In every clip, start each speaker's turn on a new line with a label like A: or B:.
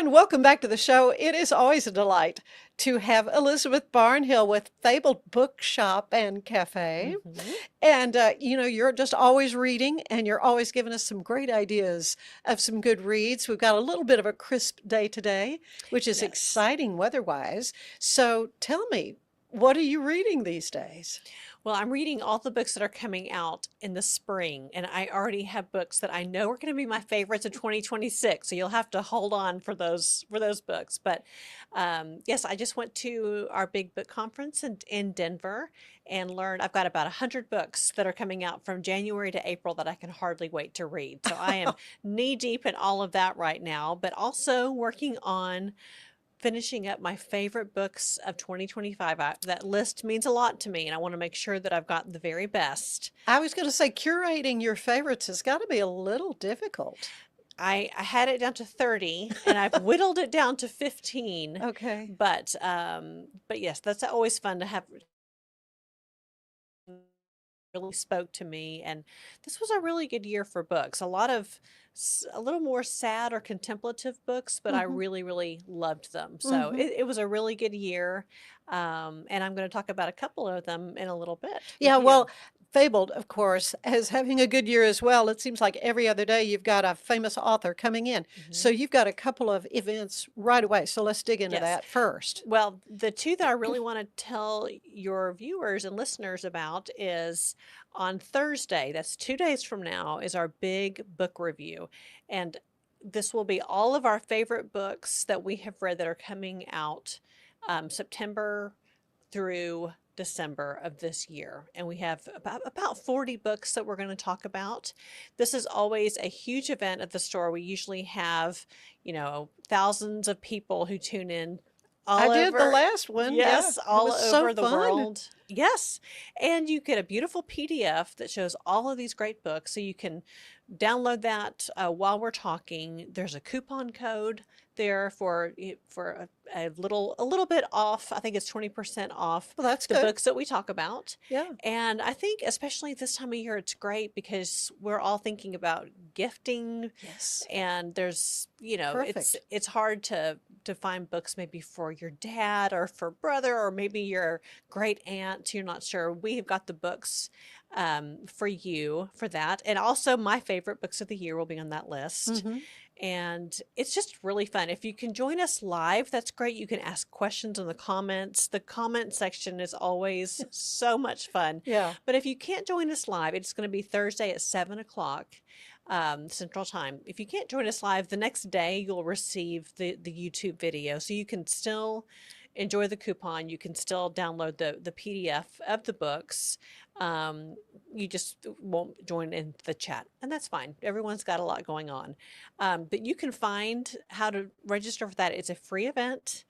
A: And welcome back to the show. It is always a delight to have Elizabeth Barnhill with Fabled Bookshop and Cafe.
B: Hmm.
A: And, you're just always reading and you're always giving us some great ideas of some good reads. We've got a little bit of a crisp day today, which is
B: Yes.
A: exciting weather-wise. So tell me, what are you reading these days?
B: Well, I'm reading all the books that are coming out in the spring, and I already have books that I know are going to be my favorites in 2026. So you'll have to hold on for those books. But yes, I just went to our big book conference in Denver and learned I've got about 100 books that are coming out from January to April that I can hardly wait to read. So I am knee deep in all of that right now, but also working on finishing up my favorite books of 2025. That list means a lot to me, and I want to make sure that I've got the very best.
A: I was going to say curating your favorites has got to be a little difficult.
B: I had it down to 30, and I've whittled it down to 15.
A: Okay.
B: But yes, that's always fun to have. Really spoke to me, and this was a really good year for books. A little more sad or contemplative books, but I
A: Hmm.
B: really loved them. So
A: Hmm.
B: it was a really good year. And I'm going to talk about a couple of them in a little bit
A: Yeah,
B: with
A: well,
B: you.
A: Fabled, of course, is having a good year as well. It seems like every other day you've got a famous author coming in. So
B: Hmm.
A: you've got a couple of events right away. So let's dig into
B: Yes.
A: that first.
B: Well, the two that I really want to tell your viewers and listeners about is on Thursday, that's 2 days from now, is our big book review. And this will be all of our favorite books that we have read that are coming out September through December of this year. And we have about 40 books that we're going to talk about. This is always a huge event at the store. We usually have, thousands of people who tune in
A: I
B: all
A: did the
B: over.
A: last one. Yeah,
B: Yes,
A: it
B: all
A: was so
B: over the
A: fun.
B: world. Yes. And you get a beautiful PDF that shows all of these great books. So you can download that while we're talking. There's a coupon code there for a little bit off. I think it's 20% off
A: Well, that's
B: the
A: good.
B: books that we talk about.
A: Yeah,
B: And I think especially this time of year it's great because we're all thinking about gifting,
A: yes,
B: and there's it's
A: perfect.
B: it's hard to find books maybe for your dad or for brother or maybe your great aunt. You're not sure. We've got the books for you for that. And also my favorite books of the year will be on that list.
A: Hmm.
B: And it's just really fun. If you can join us live, that's great. You can ask questions in the comments. The comment section is always so much fun.
A: Yeah.
B: But if you can't join us live, it's going to be Thursday at 7 o'clock Central Time. If you can't join us live, the next day you'll receive the YouTube video. So you can still enjoy the coupon. You can still download the PDF of the books. Um, you just won't join in the chat, and that's fine. Everyone's got a lot going on. But you can find how to register for that. It's a free event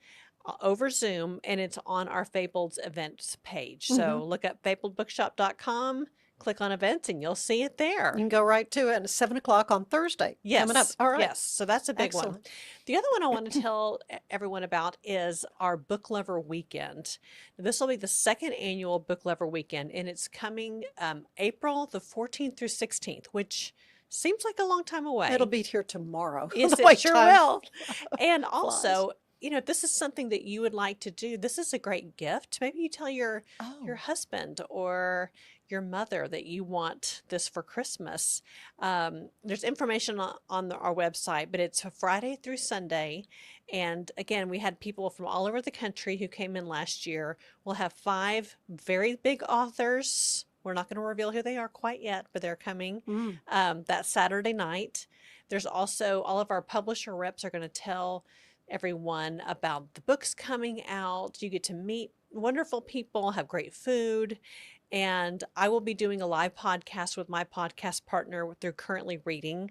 B: over Zoom, and it's on our Fabled events page.
A: Hmm.
B: So look up fabledbookshop.com, click on events, and you'll see it
A: You
B: there.
A: can go right to it. And it's 7 o'clock on Thursday coming up.
B: Yes,
A: All right.
B: yes. So that's a big one.
A: Excellent.
B: The other one I want to tell everyone about is our Book Lover Weekend. This will be the second annual Book Lover Weekend, and it's coming April the 14th through 16th, which seems like a long time
A: It'll
B: away.
A: be here tomorrow.
B: Yes,
A: The
B: it
A: way
B: sure
A: time
B: will. And
A: flies.
B: also, if this is something that you would like to do, this is a great gift. Maybe you tell your
A: Oh,
B: husband or your mother that you want this for Christmas. There's information on our website, but it's a Friday through Sunday. And again, we had people from all over the country who came in last year. We'll have five very big authors. We're not going to reveal who they are quite yet, but they're coming
A: mm.
B: that Saturday night. There's also all of our publisher reps are going to tell everyone about the books coming out. You get to meet wonderful people, have great food. And I will be doing a live podcast with my podcast partner, what they're currently reading,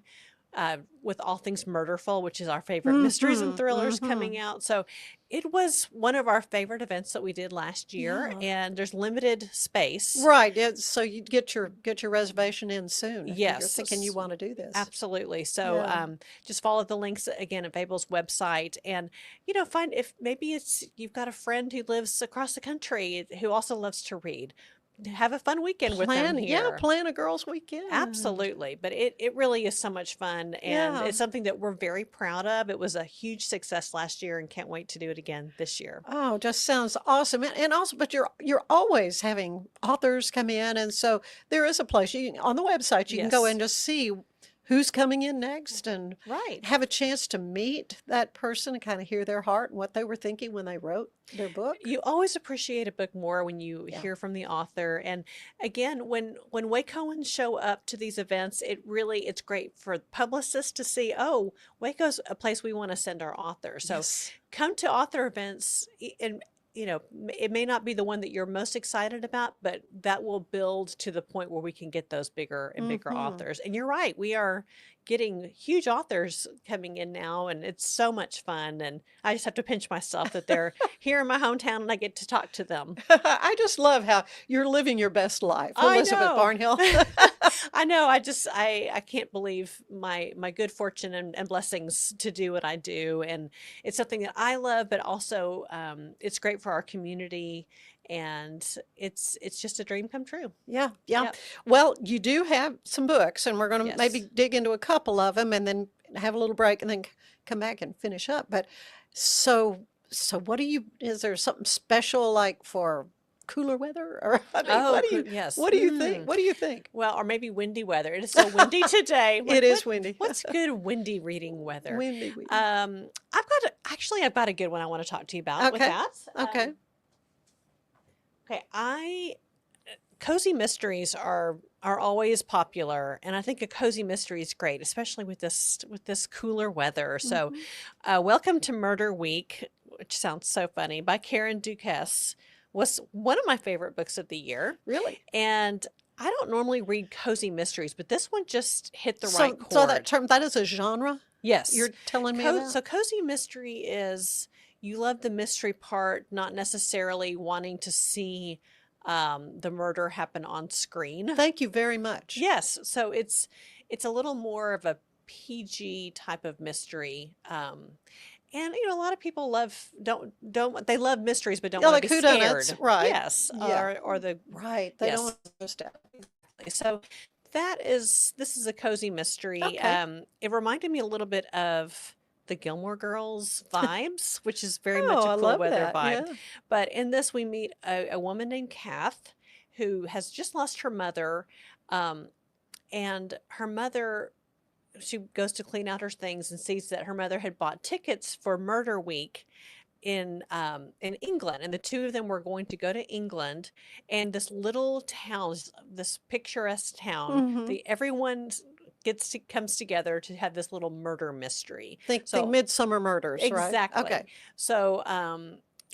B: with All Things Murderful, which is our favorite mysteries and
A: Mm-hmm.
B: thrillers
A: Mm-hmm.
B: coming out. So it was one of our favorite events that we did last year,
A: Yeah.
B: and there's limited space.
A: Right. Yeah, so you get your reservation in soon if you're thinking you
B: Yes,
A: want to do this.
B: absolutely. So
A: Yeah.
B: just follow the links again at Fable's website, and find if maybe it's you've got a friend who lives across the country who also loves to read. have a fun weekend with them
A: Yeah,
B: here.
A: plan a girls' weekend.
B: Absolutely. But it really is so much fun. And
A: Yeah.
B: it's something that we're very proud of. It was a huge success last year and can't wait to do it again this year.
A: Oh, just sounds awesome. And also, but you're always having authors come in, and so there is a place on the website you can go
B: Yes.
A: and just see who's coming in next and
B: Right.
A: have a chance to meet that person and kind of hear their heart and what they were thinking when they wrote their book.
B: You always appreciate a book more when you
A: Yeah.
B: hear from the author. And again, when Wacoans show up to these events, it's great for publicists to see, oh, Waco's a place we want to send our author. So
A: Yes.
B: come to author events, and it may not be the one that you're most excited about, but that will build to the point where we can get those bigger and bigger
A: Hmm.
B: authors. And you're right, we are getting huge authors coming in now, and it's so much fun. And I just have to pinch myself that they're here in my hometown and I get to talk to them.
A: I just love how you're living your best life,
B: I
A: Elizabeth
B: know.
A: Barnhill.
B: I know. I can't believe my good fortune and blessings to do what I do, and it's something that I love, but also it's great for our community, and it's just a dream come true.
A: Yeah, yeah.
B: Yep.
A: Well, you do have some books, and we're going to maybe
B: Yes.
A: dig into a couple of them, and then have a little break, and then come back and finish up. But so what do you? Is there something special like for cooler weather, or I mean,
B: Oh, yes.
A: what do you think? What do you think?
B: Well, or maybe windy weather. It is so windy today.
A: It is windy.
B: What's good windy reading weather?
A: Windy, windy.
B: I've got a good one I want to talk to you about with
A: Okay.
B: that.
A: Okay.
B: Okay, cozy mysteries are always popular, and I think a cozy mystery is great, especially with this cooler weather. So,
A: Mhm.
B: Welcome to Murder Week, which sounds so funny, by Karen Duquesne, was one of my favorite books of the year.
A: Really?
B: And I don't normally read cozy mysteries, but this one just hit the
A: So,
B: right
A: so that
B: chord.
A: term, that is a genre
B: Yes.
A: you're telling me about?
B: So cozy mystery is you love the mystery part, not necessarily wanting to see the murder happen on screen.
A: Thank you very much.
B: Yes, so it's a little more of a PG type of mystery. And a lot of people don't they love mysteries but don't
A: Yeah,
B: want
A: like
B: to be
A: whodunits,
B: scared.
A: right?
B: Yes,
A: Yeah.
B: or the
A: Right. They don't
B: yes.
A: want to step.
B: So this is a cozy mystery.
A: Okay.
B: It reminded me a little bit of the Gilmore Girls vibes, which is very much
A: Oh,
B: a
A: I
B: cool
A: love
B: weather
A: that.
B: vibe.
A: Yeah.
B: But in this, we meet a woman named Kath who has just lost her mother. Um, and her mother, she goes to clean out her things and sees that her mother had bought tickets for Murder Week in England, and the two of them were going to go to England, and this little town, this picturesque town,
A: Hmm.
B: everyone comes together to have this little murder mystery.
A: Think
B: So
A: Midsummer Murders, right?
B: exactly.
A: Okay.
B: So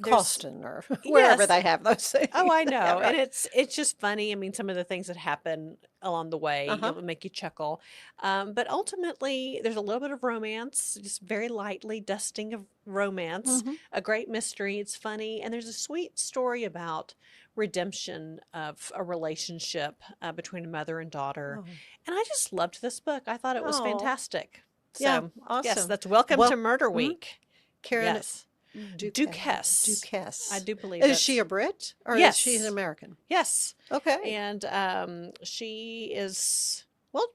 B: there's
A: Coston or wherever
B: yes.
A: they have those things.
B: Oh, I
A: Yeah,
B: know. And
A: right.
B: it's just funny. I mean, some of the things that happen along the way,
A: Uh-huh.
B: it will make you chuckle. But ultimately, there's a little bit of romance, just very lightly dusting of romance,
A: Hmm.
B: a great mystery. It's funny. And there's a sweet story about redemption of a relationship between a mother and daughter.
A: Oh.
B: And I just loved this book. I thought it was
A: Oh.
B: fantastic.
A: Yeah,
B: So, yes,
A: awesome.
B: that's Welcome to
A: Well,
B: Murder
A: mhm.
B: Week.
A: Karen
B: Yes.
A: Duquesne.
B: Duquesne. I do believe
A: Is she
B: that's
A: a Brit or is she an
B: yes.
A: American?
B: Yes.
A: Okay.
B: And she is, well,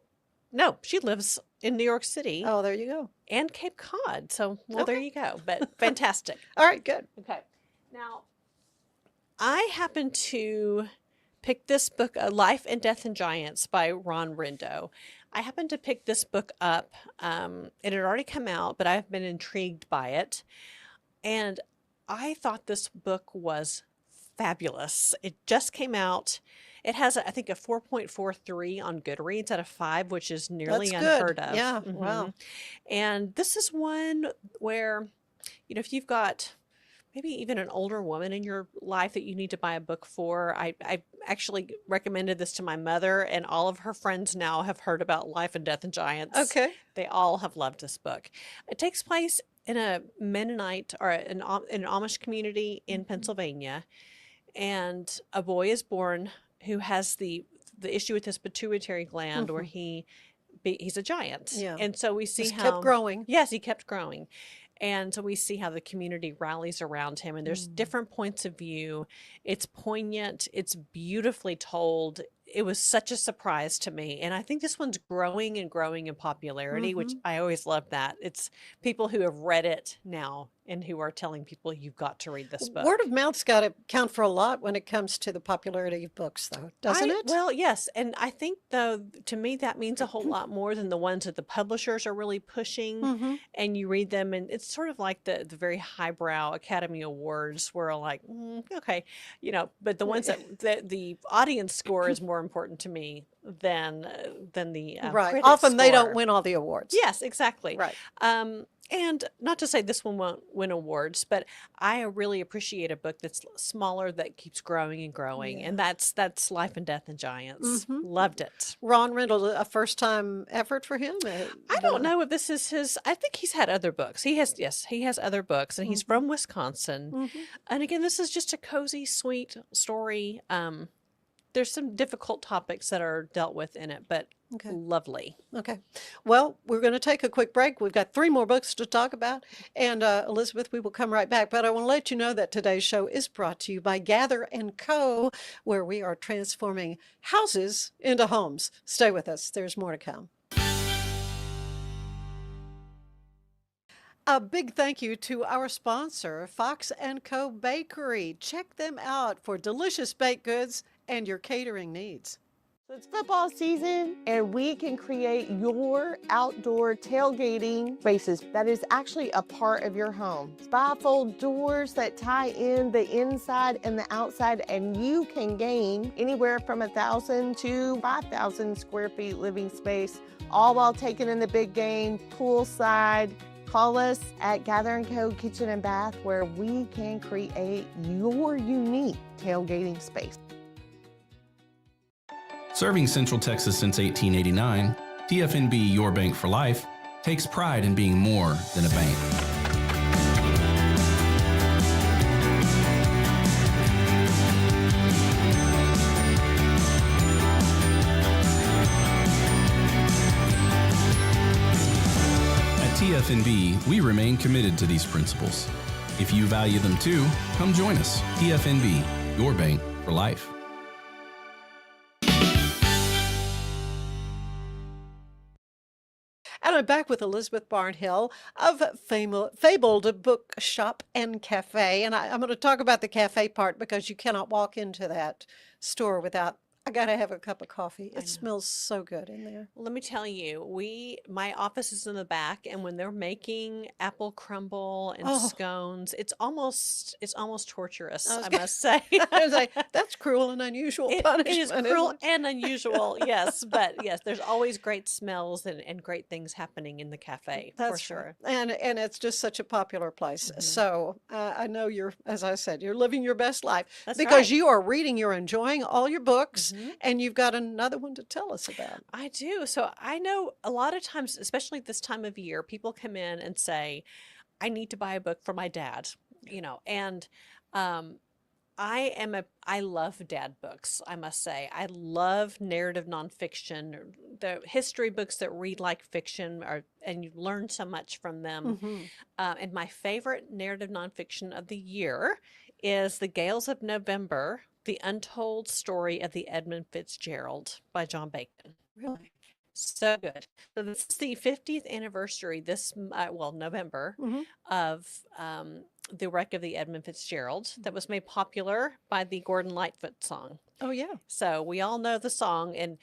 B: no, she lives in New York City
A: Oh, there you go.
B: and Cape Cod. So, well, there
A: Okay.
B: you go. But fantastic.
A: All right, good.
B: Okay. Now, I happen to pick this book, Life and Death and Giants by Ron Rindo. I happened to pick this book up. It had already come out, but I've been intrigued by it. And I thought this book was fabulous. It just came out. It has, I think, a 4.43 on Goodreads out of 5, which is nearly
A: That's good.
B: unheard of.
A: Yeah, wow.
B: And this is one where, if you've got maybe even an older woman in your life that you need to buy a book for, I actually recommended this to my mother, and all of her friends now have heard about Life and Death and Giants.
A: Okay.
B: They all have loved this book. It takes place in a Mennonite or an Amish community in Pennsylvania, and a boy is born who has the issue with his pituitary gland, where
A: Mhm.
B: he's a giant.
A: Yeah.
B: And so we see
A: Just
B: how
A: kept growing.
B: yes, he kept growing. And so we see how the community rallies around him, and there's different points of view. It's poignant, it's beautifully told. It was such a surprise to me. And I think this one's growing and growing in popularity, which I always love that. It's people who have read it now and who are telling people, you've got to read this book.
A: Word of mouth's got to count for a lot when it comes to the popularity of books, though, doesn't it?
B: Well, yes. And I think, though, to me, that means a whole lot more than the ones that the publishers are really pushing. And you read them, and it's sort of like the very highbrow Academy Awards, where like, okay, but the ones that the audience score is more important to me than the
A: Right.
B: critic
A: Often they don't
B: score.
A: win all the awards.
B: Yes, exactly.
A: Right.
B: And not to say this one won't win awards, but I really appreciate a book that's smaller that keeps growing and growing, and that's Life and Death and Giants. Loved it.
A: Ron Rendell, a first-time effort for him?
B: I don't know if this is his. I think he's had other books. He has other books, and he's from Wisconsin. And again, this is just a cozy, sweet story. There's some difficult topics that are dealt with in it, but lovely.
A: Okay. Well, we're going to take a quick break. We've got 3 more books to talk about. And Elizabeth, we will come right back. But I want to let you know that today's show is brought to you by Gather & Co., where we are transforming houses into homes. Stay with us. There's more to come. A big thank you to our sponsor, Fox & Co. Bakery. Check them out for delicious baked goods and your catering needs.
C: So it's football season, and we can create your outdoor tailgating spaces that is actually a part of your home. Bifold doors that tie in the inside and the outside, and you can gain anywhere from 1,000 to 5,000 square feet living space, all while taking in the big game, poolside. Call us at Gather & Co. Kitchen and Bath, where we can create your unique tailgating space.
D: Serving Central Texas since 1889, TFNB Your Bank for Life takes pride in being more than a bank. At TFNB, we remain committed to these principles. If you value them too, come join us. TFNB, Your Bank for Life.
A: And I'm back with Elizabeth Barnhill of Fabled Bookshop and Cafe. And I'm going to talk about the cafe part because you cannot walk into that store without, I got to have a cup of coffee. It smells so good in there.
B: Let me tell you, my office is in the back, and when they're making apple crumble and scones, it's almost torturous, I must say.
A: I was like, that's cruel and unusual punishment.
B: It is cruel and unusual, yes. But yes, there's always great smells and great things happening in the cafe, for sure.
A: Right. And it's just such a popular place. So I know as I said, you're living your best life.
B: That's
A: because
B: right.
A: you are reading, you're enjoying all your books, and you've got another one to tell us about.
B: I do. So I know a lot of times, especially this time of year, people come in and say, I need to buy a book for my dad, and I love dad books, I must say. I love narrative nonfiction, the history books that read like fiction, and you learn so much from them. And my favorite narrative nonfiction of the year is The Gales of November, The Untold Story of the Edmund Fitzgerald by John Bacon.
A: Really?
B: So good. So this is the 50th anniversary November of the wreck of the Edmund Fitzgerald that was made popular by the Gordon Lightfoot song.
A: Oh, yeah.
B: So we all know the song, and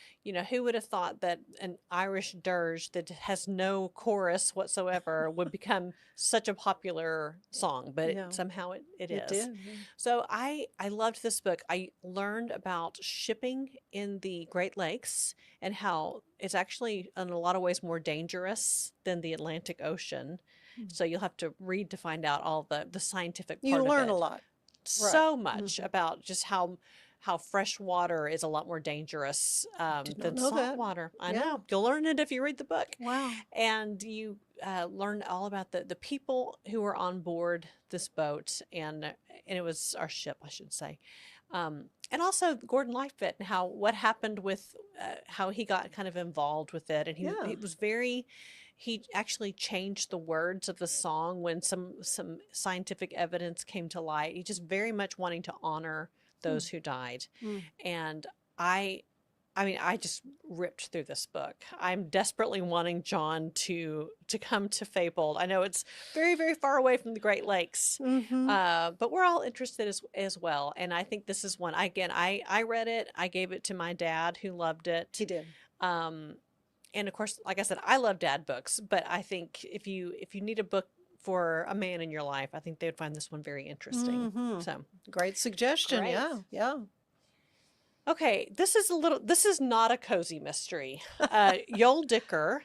B: who would have thought that an Irish dirge that has no chorus whatsoever would become such a popular song, but somehow it is.
A: Did, yeah.
B: So I loved this book. I learned about shipping in the Great Lakes and how it's actually in a lot of ways more dangerous than the Atlantic Ocean. So you'll have to read to find out all the scientific part of it.
A: You learn a lot.
B: So much about just how fresh water is a lot more dangerous than salt water. I know. You'll learn it if you read the book.
A: Wow.
B: And you learn all about the people who were on board this boat, and it was our ship, I should say. and also Gordon Lightfoot and what happened with how he got kind of involved with it, and
A: Yeah.
B: he was very. He actually changed the words of the song when some scientific evidence came to light. He just very much wanting to honor those who died,
A: Mm.
B: and I mean, I just ripped through this book. I'm desperately wanting John to come to Fabled. I know it's very, very far away from the Great Lakes,
A: Mm-hmm.
B: but we're all interested as well. And I think this is one. Again, I read it. I gave it to my dad, who loved it.
A: He did.
B: And of course, like I said, I love dad books. But I think if you need a book for a man in your life, I think they would find this one very interesting.
A: Mhm.
B: So
A: Great suggestion.
B: Great.
A: Yeah. Yeah.
B: okay, this is not a cozy mystery. Yoel Dicker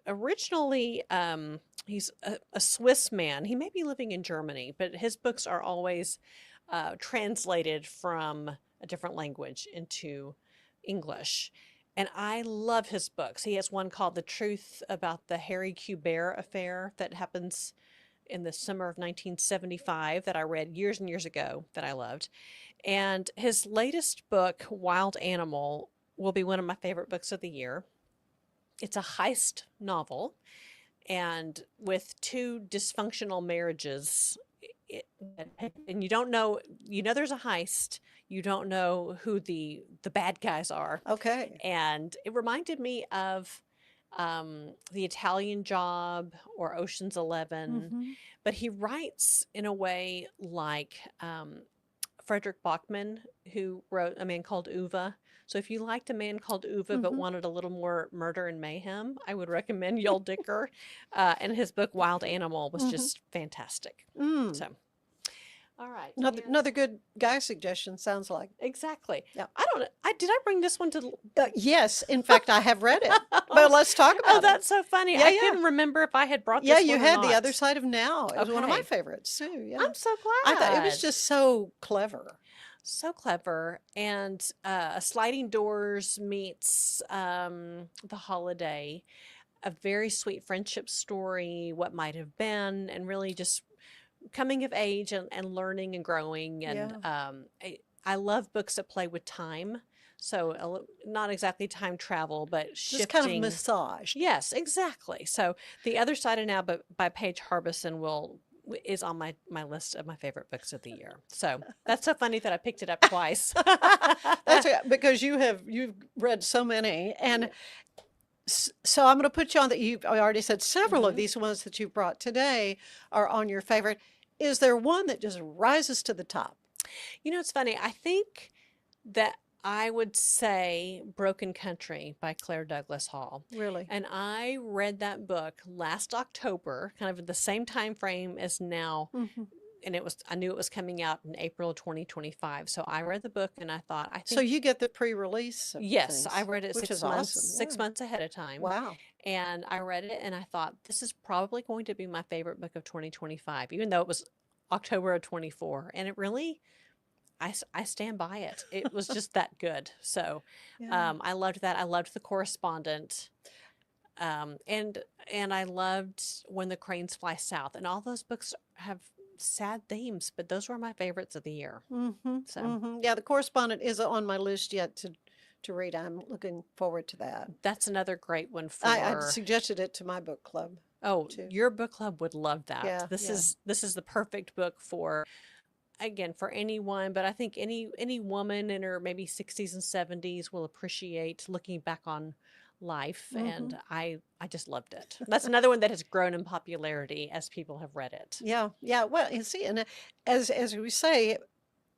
B: originally he's a Swiss man. He may be living in Germany, but his books are always translated from a different language into English. And I love his books. He has one called The Truth About the Harry Q. Bear Affair that happens in the summer of 1975 that I read years and years ago that I loved. And his latest book, Wild Animal, will be one of my favorite books of the year. It's a heist novel, and with two dysfunctional marriages, and you don't know, there's a heist. You don't know who the bad guys are.
A: Okay.
B: And it reminded me of The Italian Job or Ocean's 11,
A: Mhm.
B: but he writes in a way like Frederick Bachman, who wrote A Man Called Uwe. So if you liked A Man Called Uwe but
A: Mhm.
B: wanted a little more murder and mayhem, I would recommend Yoel Dicker. And his book Wild Animal was
A: Mhm.
B: just fantastic.
A: Mm.
B: So, all right.
A: Another good guy suggestion, sounds like.
B: Exactly.
A: Yeah.
B: I don't know. Did I bring this one to?
A: Yes, in fact, I have read it. But let's talk about
B: Oh,
A: it.
B: that's so funny.
A: Yeah,
B: I
A: yeah.
B: couldn't remember if I had brought
A: Yeah,
B: this
A: you
B: one or
A: had The
B: not.
A: Other Side of Now. It was one of my
B: Okay.
A: favorites too. Yeah.
B: I'm so
A: I
B: glad.
A: thought it was just so clever.
B: so clever. And Sliding Doors meets The Holiday, a very sweet friendship story, what might have been, and really just coming of age and learning and growing. And I love books that play with time. So not exactly time travel, but
A: Just
B: shifting.
A: kind of massaged.
B: Yes, exactly. So The Other Side of Now by Paige Harbison is on my list of my favorite books of the year. So that's so funny that I picked it up twice.
A: That's because you've read so many, and so I'm going to put you on that. I already said several of these ones that you brought today are on your favorite. Is there one that just rises to the top?
B: It's funny. I think that I would say Broken Country by Claire Douglas Hall.
A: Really?
B: And I read that book last October, kind of at the same time frame as now.
A: Mhm.
B: And I knew it was coming out in April of 2025. So I read the book and I thought,
A: So you get the pre-release?
B: yes,
A: things,
B: I read it
A: which
B: 6
A: is
B: months,
A: awesome.
B: 6 months ahead of time.
A: Wow.
B: And I read it and I thought, this is probably going to be my favorite book of 2025, even though it was October of 24. And it really, I stand by it. It was just that good. So
A: Yeah.
B: I loved that. I loved The Correspondent. And I loved When the Cranes Fly South. And all those books have sad themes, but those were my favorites of the year.
A: Mm-hmm.
B: So
A: Mm-hmm. Yeah, The Correspondent is on my list yet to read. I'm looking forward to that.
B: that's another great one for.
A: I suggested it to my book club.
B: Oh,
A: too.
B: your book club would love that.
A: Yeah,
B: This
A: yeah.
B: is the perfect book for, again, for anyone, but I think any woman in her maybe 60s and 70s will appreciate looking back on life. And I just loved it. That's another one that has grown in popularity as people have read it.
A: Yeah, yeah. Well, you see, and as we say,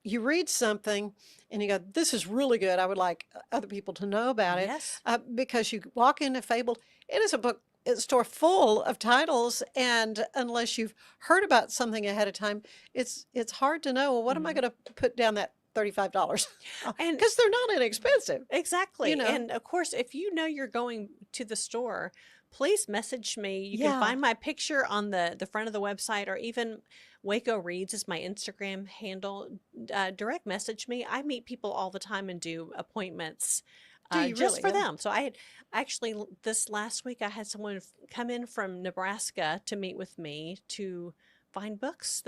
A: you read something and you go, "This is really good. I would like other people to know about it."
B: Yes.
A: Because you walk into Fabled, it is a store full of titles, and unless you've heard about something ahead of time, it's hard to know. Well, what am I going to put down that $35?
B: And
A: Because they're not inexpensive.
B: exactly.
A: You know.
B: And of course, if you know you're going to the store, please message me. You
A: Yeah.
B: can find my picture on the front of the website, or even Waco Reads is my Instagram handle. Direct message me. I meet people all the time and do appointments
A: Do you
B: just
A: really?
B: for
A: Yeah.
B: them. So I had actually this last week I had someone come in from Nebraska to meet with me find books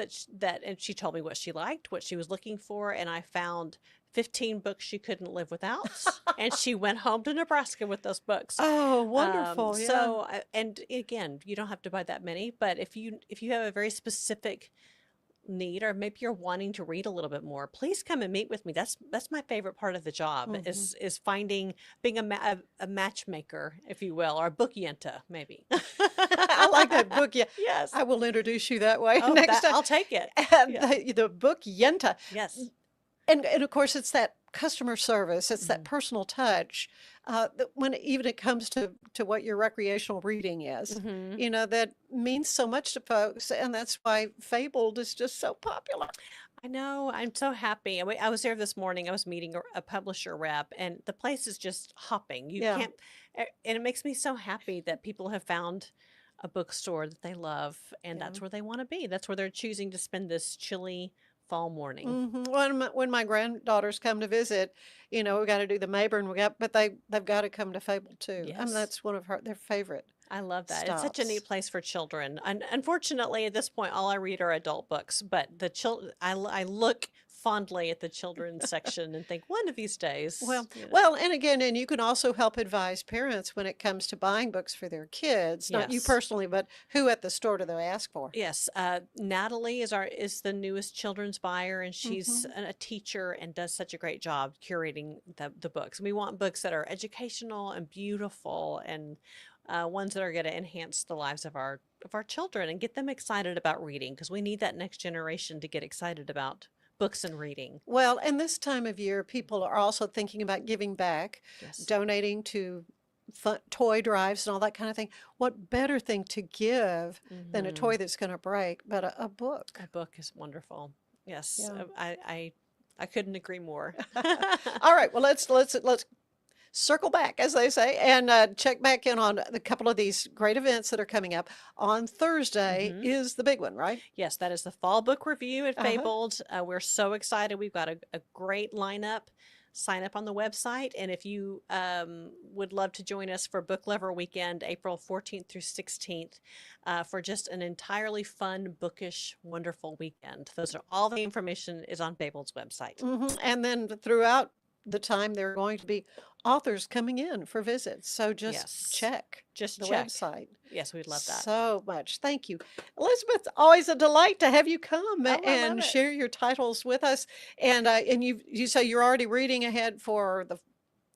B: and she told me what she liked, what she was looking for, and I found 15 books she couldn't live without, and she went home to Nebraska with those books.
A: Oh, wonderful. Yeah.
B: And again, you don't have to buy that many, but if you have a very specific need, or maybe you're wanting to read a little bit more, please come and meet with me. That's my favorite part of the job, is finding, being a matchmaker, if you will, or a book yenta, maybe.
A: I like that book. Yeah.
B: Yes.
A: I will introduce you that way
B: Oh,
A: next time.
B: I'll take it.
A: And
B: Yeah.
A: the book Yenta.
B: Yes.
A: And of course, it's that customer service. It's that personal touch. That when even it comes to what your recreational reading is, you know, that means so much to folks, and that's why Fabled is just so popular.
B: I know. I'm so happy. I was there this morning. I was meeting a publisher rep, and the place is just hopping. You
A: Yeah.
B: can't, and it makes me so happy that people have found a bookstore that they love, and that's where they want to be. That's where they're choosing to spend this chilly fall morning.
A: When my granddaughters come to visit, you know, we got to do the Mayburn. But they've got to come to Fabled too. I mean,
B: Yes.
A: that's one of their favorite.
B: I love that. It's such a
A: Stops.
B: neat place for children. And unfortunately, at this point, all I read are adult books. But I look fondly at the children's section and think, one of these days.
A: Well,
B: you know.
A: well, and again, and you can also help advise parents when it comes to buying books for their kids. Not you
B: Yes.
A: personally, but who at the store do they ask for?
B: Yes, Natalie is the newest children's buyer, and she's a teacher and does such a great job curating the books. We want books that are educational and beautiful, and ones that are going to enhance the lives of our children and get them excited about reading, because we need that next generation to get excited about books and reading.
A: Well, and this time of year, people are also thinking about giving back,
B: Yes.
A: donating to toy drives and all that kind of thing. What better thing to give than a toy that's going to break, but a book?
B: A book is wonderful. Yes,
A: Yeah.
B: I couldn't agree more.
A: All right, well, let's circle back, as they say, and check back in on a couple of these great events that are coming up. On Thursday is the big one, right?
B: Yes, that is the Fall Book Review at
A: Uh-huh.
B: Fabled. We're so excited. We've got a great lineup. Sign up on the website. And if you would love to join us for Book Lover Weekend, April 14th through 16th, for just an entirely fun, bookish, wonderful weekend. All the information is on Fabled's website.
A: And then throughout the time, there are going to be authors coming in for visits. So just
B: Yes.
A: check
B: Just
A: the
B: check.
A: website.
B: Yes, we'd love that.
A: So much. Thank you. Elizabeth, always a delight to have you come
B: Oh, I love
A: and
B: it.
A: share your titles with us. And you say you're already reading ahead for the
B: The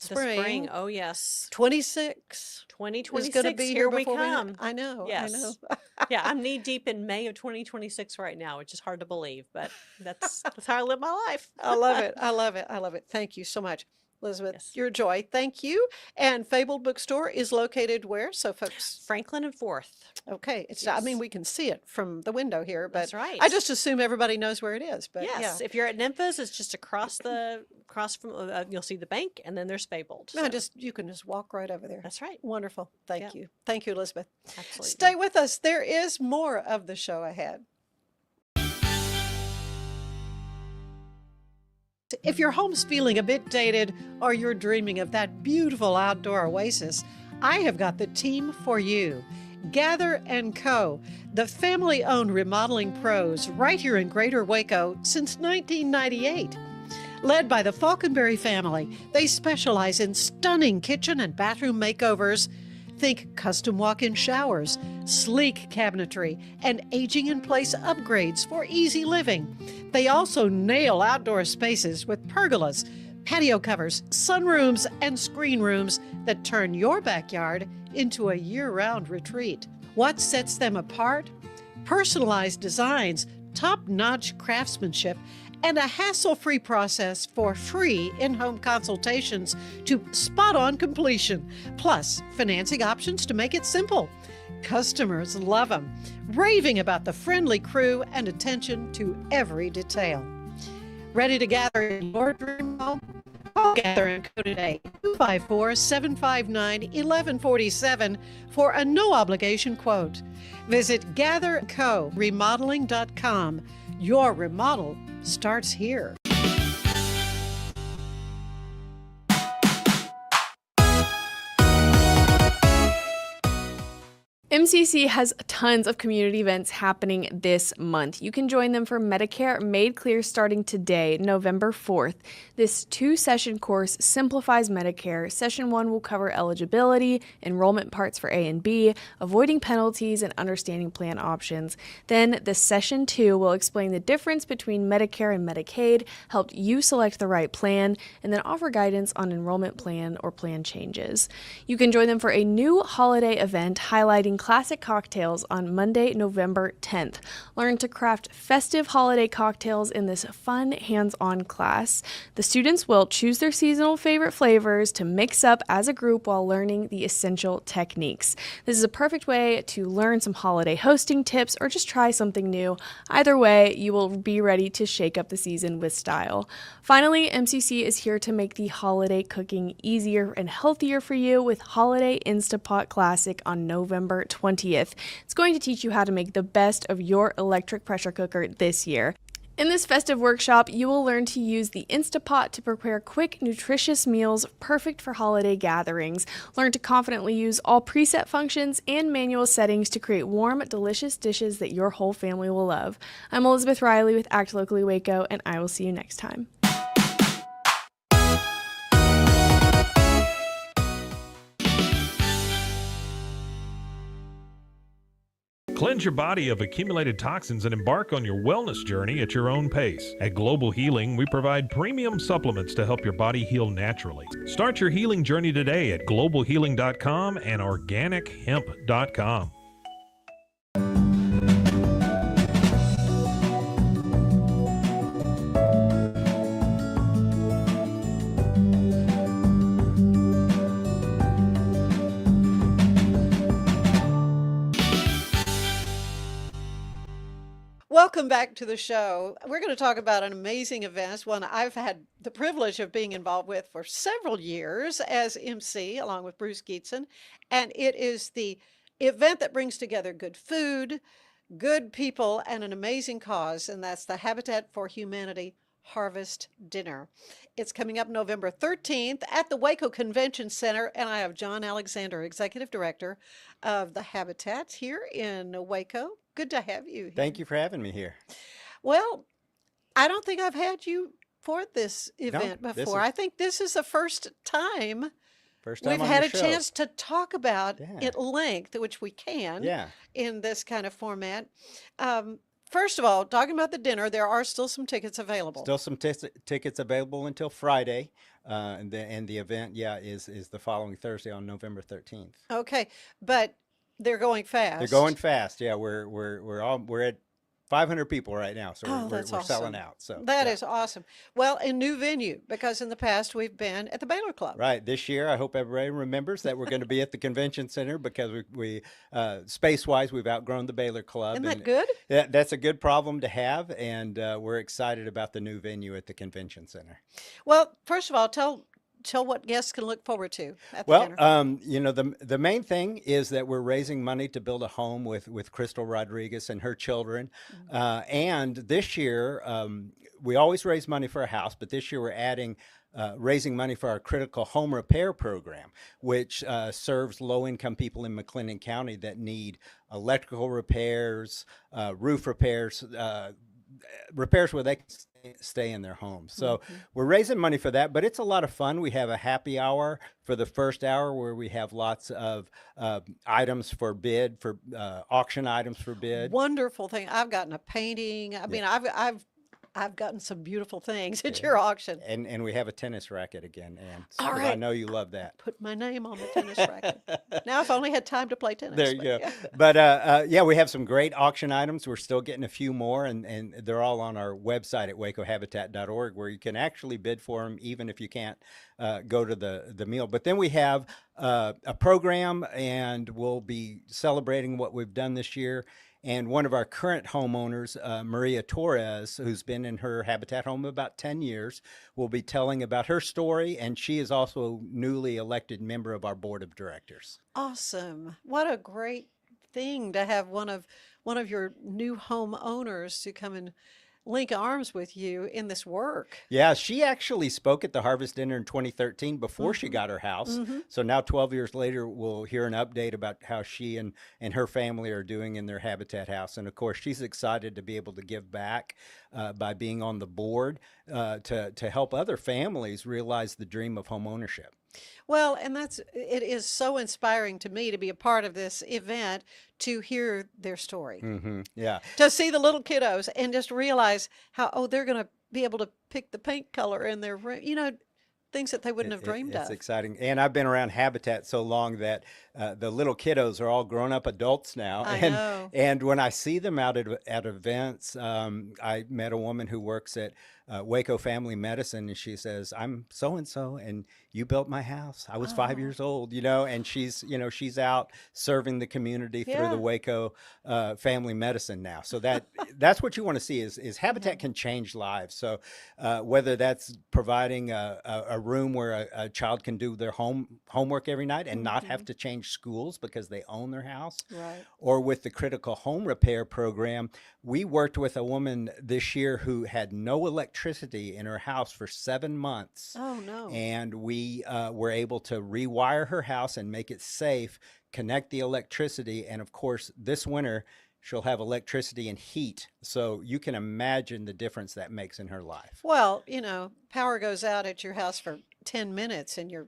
A: spring.
B: spring. Oh, yes.
A: 26 is
B: 2026.
A: going to be
B: here we
A: before
B: come.
A: I know.
B: Yes.
A: I know.
B: Yeah, I'm knee deep in May of 2026 right now, which is hard to believe, but that's how I live my life.
A: I love it. I love it. I love it. Thank you so much, Elizabeth.
B: Yes.
A: You're a joy. Thank you. And Fabled Bookstore is located where? So folks,
B: Franklin and Fourth.
A: okay. I mean,
B: Yes.
A: we can see it from the window here, but
B: That's right.
A: I just assume everybody knows where it is. But
B: Yes,
A: yeah.
B: if you're at Nympha's, it's just across from you'll see the bank, and then there's Fabled.
A: No,
B: So
A: you can just walk right over there.
B: that's right.
A: Wonderful. Thank
B: Yeah.
A: you. Thank you, Elizabeth.
B: Absolutely.
A: Stay with us. There is more of the show ahead. If your home's feeling a bit dated or you're dreaming of that beautiful outdoor oasis, I have got the team for you. Gather & Co., the family-owned remodeling pros right here in Greater Waco since 1998. Led by the Falconberry family, they specialize in stunning kitchen and bathroom makeovers. Think custom walk-in showers, sleek cabinetry, and aging-in-place upgrades for easy living. They also nail outdoor spaces with pergolas, patio covers, sunrooms, and screen rooms that turn your backyard into a year-round retreat. What sets them apart? Personalized designs, top-notch craftsmanship, and a hassle-free process for free in-home consultations to spot-on completion, plus financing options to make it simple. Customers love them, raving about the friendly crew and attention to every detail. Ready to gather in your dream home? Call Gather & Co. today, 254-759-1147 for a no-obligation quote. Visit GatherCoRemodeling.com. Your remodel starts here.
E: MCC has tons of community events happening this month. You can join them for Medicare Made Clear starting today, November 4th. This 2-session course simplifies Medicare. Session 1 will cover eligibility, enrollment parts for A and B, avoiding penalties, and understanding plan options. Then the Session 2 will explain the difference between Medicare and Medicaid, help you select the right plan, and then offer guidance on enrollment plan or plan changes. You can join them for a new holiday event highlighting classic cocktails on Monday, November 10th. Learn to craft festive holiday cocktails in this fun, hands-on class. The students will choose their seasonal favorite flavors to mix up as a group while learning the essential techniques. This is a perfect way to learn some holiday hosting tips or just try something new. Either way, you will be ready to shake up the season with style. Finally, MCC is here to make the holiday cooking easier and healthier for you with Holiday Instapot Classic on November 20th. It's going to teach you how to make the best of your electric pressure cooker this year. In this festive workshop, you will learn to use the Instapot to prepare quick, nutritious meals perfect for holiday gatherings. Learn to confidently use all preset functions and manual settings to create warm, delicious dishes that your whole family will love. I'm Elizabeth Riley with Act Locally Waco, and I will see you next time.
F: Cleanse your body of accumulated toxins and embark on your wellness journey at your own pace. At Global Healing, we provide premium supplements to help your body heal naturally. Start your healing journey today at globalhealing.com and organichemp.com.
A: Welcome back to the show. We're going to talk about an amazing event, one I've had the privilege of being involved with for several years as MC, along with Bruce Geetson. And it is the event that brings together good food, good people, and an amazing cause, and that's the Habitat for Humanity Harvest Dinner. It's coming up November 13th at the Waco Convention Center, and I have John Alexander, Executive Director of the Habitat here in Waco. Good to have you here.
G: Thank you for having me here.
A: Well, I don't think I've had you for this event
G: this
A: before.
G: is-
A: I think this is the first time
G: First time
A: we've
G: on
A: had
G: your
A: a
G: show.
A: chance to talk about
G: Yeah.
A: at length, which we can
G: Yeah.
A: in this kind of format. First of all, talking about the dinner, there are still some tickets available.
G: Still some tickets available until Friday, and the event, is the following Thursday on November 13th.
A: Okay, but they're going fast.
G: They're going fast. Yeah, we're at 500 people right now, so
A: Oh,
G: we're
A: that's
G: selling
A: awesome.
G: out. So
A: That
G: yeah.
A: is awesome. Well, a new venue, because in the past we've been at the Baylor Club.
G: Right. This year, I hope everybody remembers that we're going to be at the convention center because we space-wise, we've outgrown the Baylor Club.
A: Isn't that
G: and
A: good?
G: That's a good problem to have, and we're excited about the new venue at the convention center.
A: Well, first of all, tell what guests can look forward to at the
G: Well,
A: dinner.
G: the main thing is that we're raising money to build a home with Crystal Rodriguez and her children. And this year, we always raise money for a house, but this year we're adding raising money for our critical home repair program, which serves low-income people in McLennan County that need electrical repairs, roof repairs, repairs where they can stay in their homes. So we're raising money for that, but it's a lot of fun. We have a happy hour for the first hour where we have lots of items for bid, for auction items for bid.
A: Wonderful thing. I've gotten a painting. I mean, I've gotten some beautiful things at your auction.
G: And we have a tennis racket again, Ann.
A: All
G: 'Cause I
A: right.
G: know you love that.
A: Put my name on the tennis racket. Now, if I only had time to play tennis.
G: There you
A: but
G: go.
A: yeah.
G: But yeah, we have some great auction items. We're still getting a few more, and they're all on our website at wacohabitat.org, where you can actually bid for them, even if you can't go to the meal. But then we have a program, and we'll be celebrating what we've done this year. And one of our current homeowners, Maria Torres, who's been in her Habitat home about 10 years, will be telling about her story. And she is also a newly elected member of our board of directors.
A: Awesome. What a great thing to have one of your new home owners to come and link arms with you in this work.
G: Yeah, she actually spoke at the Harvest Dinner in 2013 before she got her house. So now 12 years later, we'll hear an update about how she and her family are doing in their Habitat house. And of course, she's excited to be able to give back by being on the board to help other families realize the dream of home ownership.
A: Well, and it is so inspiring to me to be a part of this event, to hear their story,
G: Yeah.
A: to see the little kiddos and just realize how, oh, they're going to be able to pick the paint color in their room, things that they wouldn't have dreamed
G: It's
A: of.
G: exciting. And I've been around Habitat so long that the little kiddos are all grown up adults now.
A: I
G: and
A: know.
G: and when I see them out at events, I met a woman who works at Waco Family Medicine, and she says, "I'm so and so, and you built my house. I was 5 years old, and she's out serving the community through
A: Yeah.
G: the Waco Family Medicine now. So that's what you want to see is Habitat can change lives. So whether that's providing a room where a child can do their homework every night and not have to change schools because they own their house,
A: Right.
G: or with the critical home repair program. We worked with a woman this year who had no electricity in her house for 7 months.
A: Oh, no.
G: And we were able to rewire her house and make it safe, connect the electricity. And of course, this winter, she'll have electricity and heat. So you can imagine the difference that makes in her life.
A: Well, power goes out at your house for 10 minutes and you're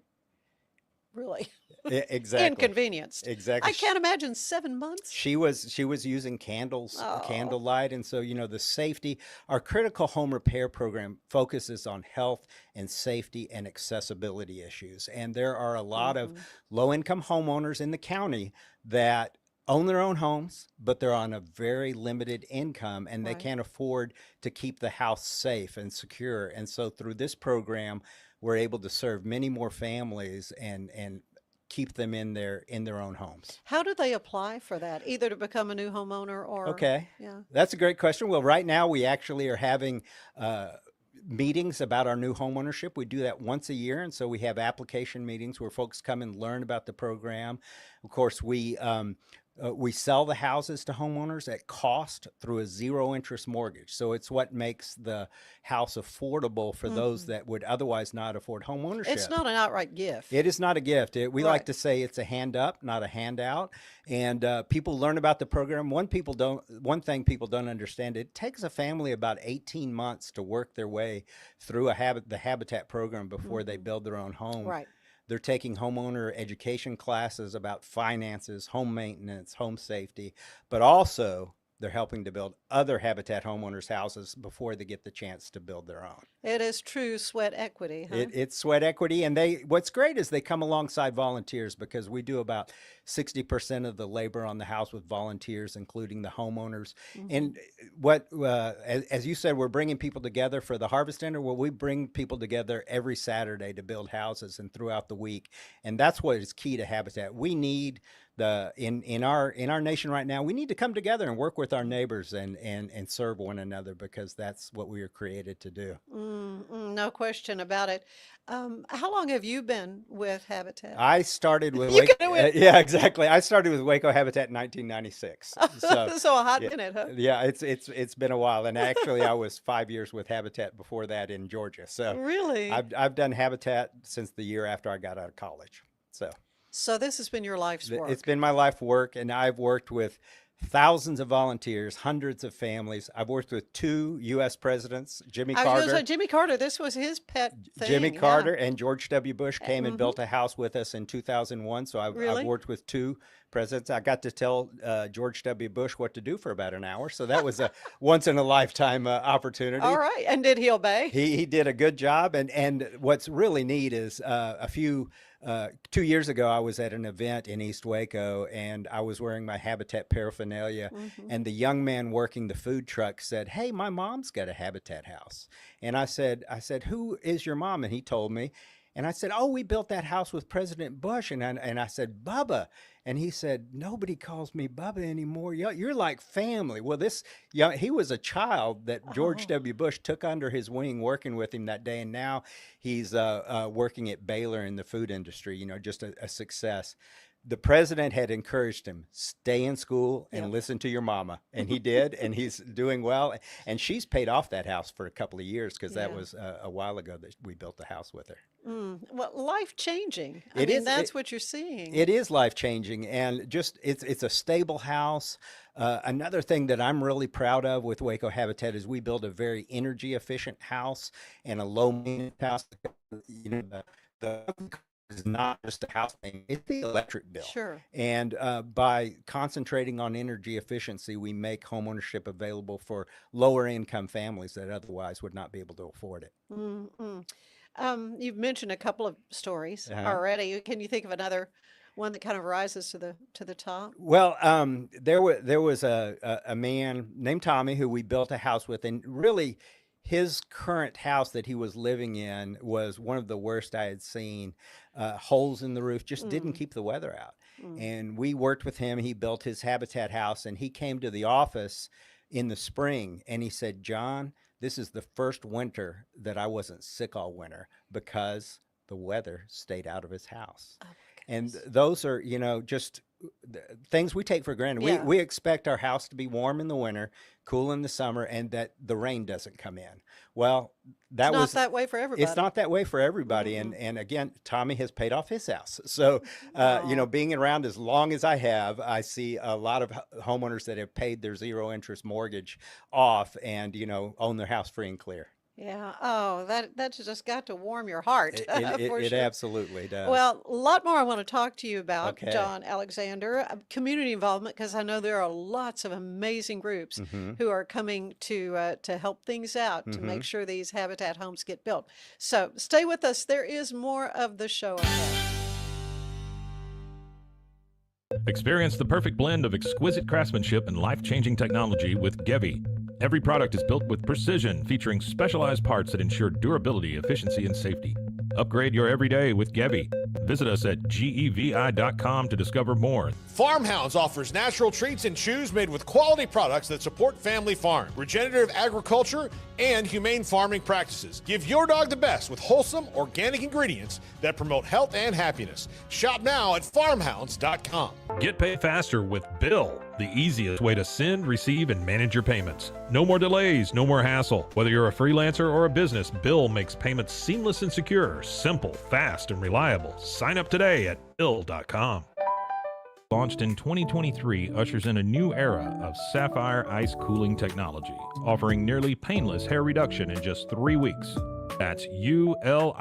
A: really
G: Exactly.
A: inconvenienced.
G: Exactly.
A: I can't imagine 7 months.
G: She was using candles,
A: Oh.
G: candlelight, and so the safety. Our critical home repair program focuses on health and safety and accessibility issues, and there are a lot of low-income homeowners in the county that own their own homes, but they're on a very limited income, and they
A: Right.
G: can't afford to keep the house safe and secure. And so through this program, we're able to serve many more families and keep them in their own homes.
A: How do they apply for that? Either to become a new homeowner or
G: Okay.
A: Yeah.
G: That's a great question. Well, right now we actually are having meetings about our new home ownership. We do that once a year. And so we have application meetings where folks come and learn about the program. Of course, we sell the houses to homeowners at cost through a zero interest mortgage. So it's what makes the house affordable for those that would otherwise not afford home ownership.
A: It's not an outright gift.
G: It is not a gift. We like
A: Right.
G: to say it's a hand up, not a handout. And people learn about the program. One thing people don't understand, it takes a family about 18 months to work their way through the Habitat program before they build their own home.
A: Right.
G: They're taking homeowner education classes about finances, home maintenance, home safety, but also they're helping to build other Habitat homeowners' houses before they get the chance to build their own.
A: It is true sweat equity, huh?
G: It's sweat equity, and what's great is they come alongside volunteers, because we do about 60% of the labor on the house with volunteers, including the homeowners. And as you said, we're bringing people together for the Harvest Dinner. Well, we bring people together every Saturday to build houses and throughout the week, and that's what is key to Habitat. We need in our nation right now, we need to come together and work with our neighbors and serve one another, because that's what we are created to do.
A: No question about it. How long have you been with Habitat?
G: I started with
A: You
G: Waco.
A: can do it.
G: Yeah, exactly. I started with Waco Habitat in 1996. So
A: So a hot
G: yeah,
A: minute, huh?
G: yeah, it's been a while, and actually I was 5 years with Habitat before that in Georgia. So
A: Really?
G: I've done Habitat since the year after I got out of college.
A: So this has been your life's work.
G: It's been my life work, and I've worked with thousands of volunteers, hundreds of families. I've worked with 2 U.S. presidents, Jimmy
A: I was going to
G: Carter.
A: say Jimmy Carter. This was his pet thing.
G: Jimmy
A: yeah.
G: Carter and George W. Bush came and built a house with us in 2001. So I've
A: Really?
G: worked with 2 presidents. I got to tell George W. Bush what to do for about an hour. So that was a once in a lifetime opportunity.
A: All right. And did he obey?
G: He did a good job. And what's really neat is 2 years ago, I was at an event in East Waco, and I was wearing my Habitat paraphernalia, and the young man working the food truck said, "Hey, my mom's got a Habitat house." And I said, "Who is your mom?" And he told me. And I said, "Oh, we built that house with President Bush." And I said, "Bubba." And he said, "Nobody calls me Bubba anymore. You're like family." Well, he was a child that George W. Bush took under his wing, working with him that day. And now he's working at Baylor in the food industry, just a success. the president had encouraged him, stay in school and
A: Yeah.
G: listen to your mama. And he did, and he's doing well. And she's paid off that house for a couple of years because that
A: Yeah.
G: was a while ago that we built the house with her.
A: Well, life changing. I
G: It
A: mean,
G: is-
A: that's
G: it-
A: what you're seeing.
G: It is life changing, and just it's a stable house. Another thing that I'm really proud of with Waco Habitat is we build a very energy efficient house and a low maintenance house. You know, the is not just a house thing; it's the electric bill.
A: Sure.
G: And by concentrating on energy efficiency, we make homeownership available for lower income families that otherwise would not be able to afford it.
A: Mm-mm. You've mentioned a couple of stories
G: Uh-huh.
A: already. Can you think of another one that kind of rises to the top?
G: Well, there was a man named Tommy who we built a house with, and really, his current house that he was living in was one of the worst I had seen. Holes in the roof, just didn't keep the weather out. And we worked with him. He built his Habitat house, and he came to the office in the spring, and he said, "John, this is the first winter that I wasn't sick all winter because the weather stayed out of his house."
A: Oh my
G: And
A: goodness.
G: those are, just things we take for granted.
A: Yeah.
G: We expect our house to be warm in the winter, cool in the summer, and that the rain doesn't come in. Well, that
A: It's not
G: was
A: that way for everybody.
G: it's not that way for everybody. And again, Tommy has paid off his house. So, being around as long as I have, I see a lot of homeowners that have paid their zero interest mortgage off and, own their house free and clear.
A: Yeah. Oh, that's just got to warm your heart. For
G: It
A: sure.
G: absolutely does.
A: Well, a lot more I want to talk to you about,
G: Okay.
A: John Alexander, community involvement, because I know there are lots of amazing groups
G: Mhm.
A: who are coming to help things out to make sure these Habitat homes get built. So stay with us. There is more of the show ahead.
F: Experience the perfect blend of exquisite craftsmanship and life-changing technology with Gevi. Every product is built with precision, featuring specialized parts that ensure durability, efficiency, and safety. Upgrade your everyday with Gevi. Visit us at gevi.com to discover more.
H: Farmhounds offers natural treats and chews made with quality products that support family farm, regenerative agriculture, and humane farming practices. Give your dog the best with wholesome, organic ingredients that promote health and happiness. Shop now at farmhounds.com.
F: Get paid faster with Bill, the easiest way to send, receive, and manage your payments. No more delays, no more hassle. Whether you're a freelancer or a business, Bill makes payments seamless and secure, simple, fast, and reliable. Sign up today at Bill.com. Launched in 2023, ushers in a new era of sapphire ice cooling technology, offering nearly painless hair reduction in just 3 weeks. That's ULIKE.com.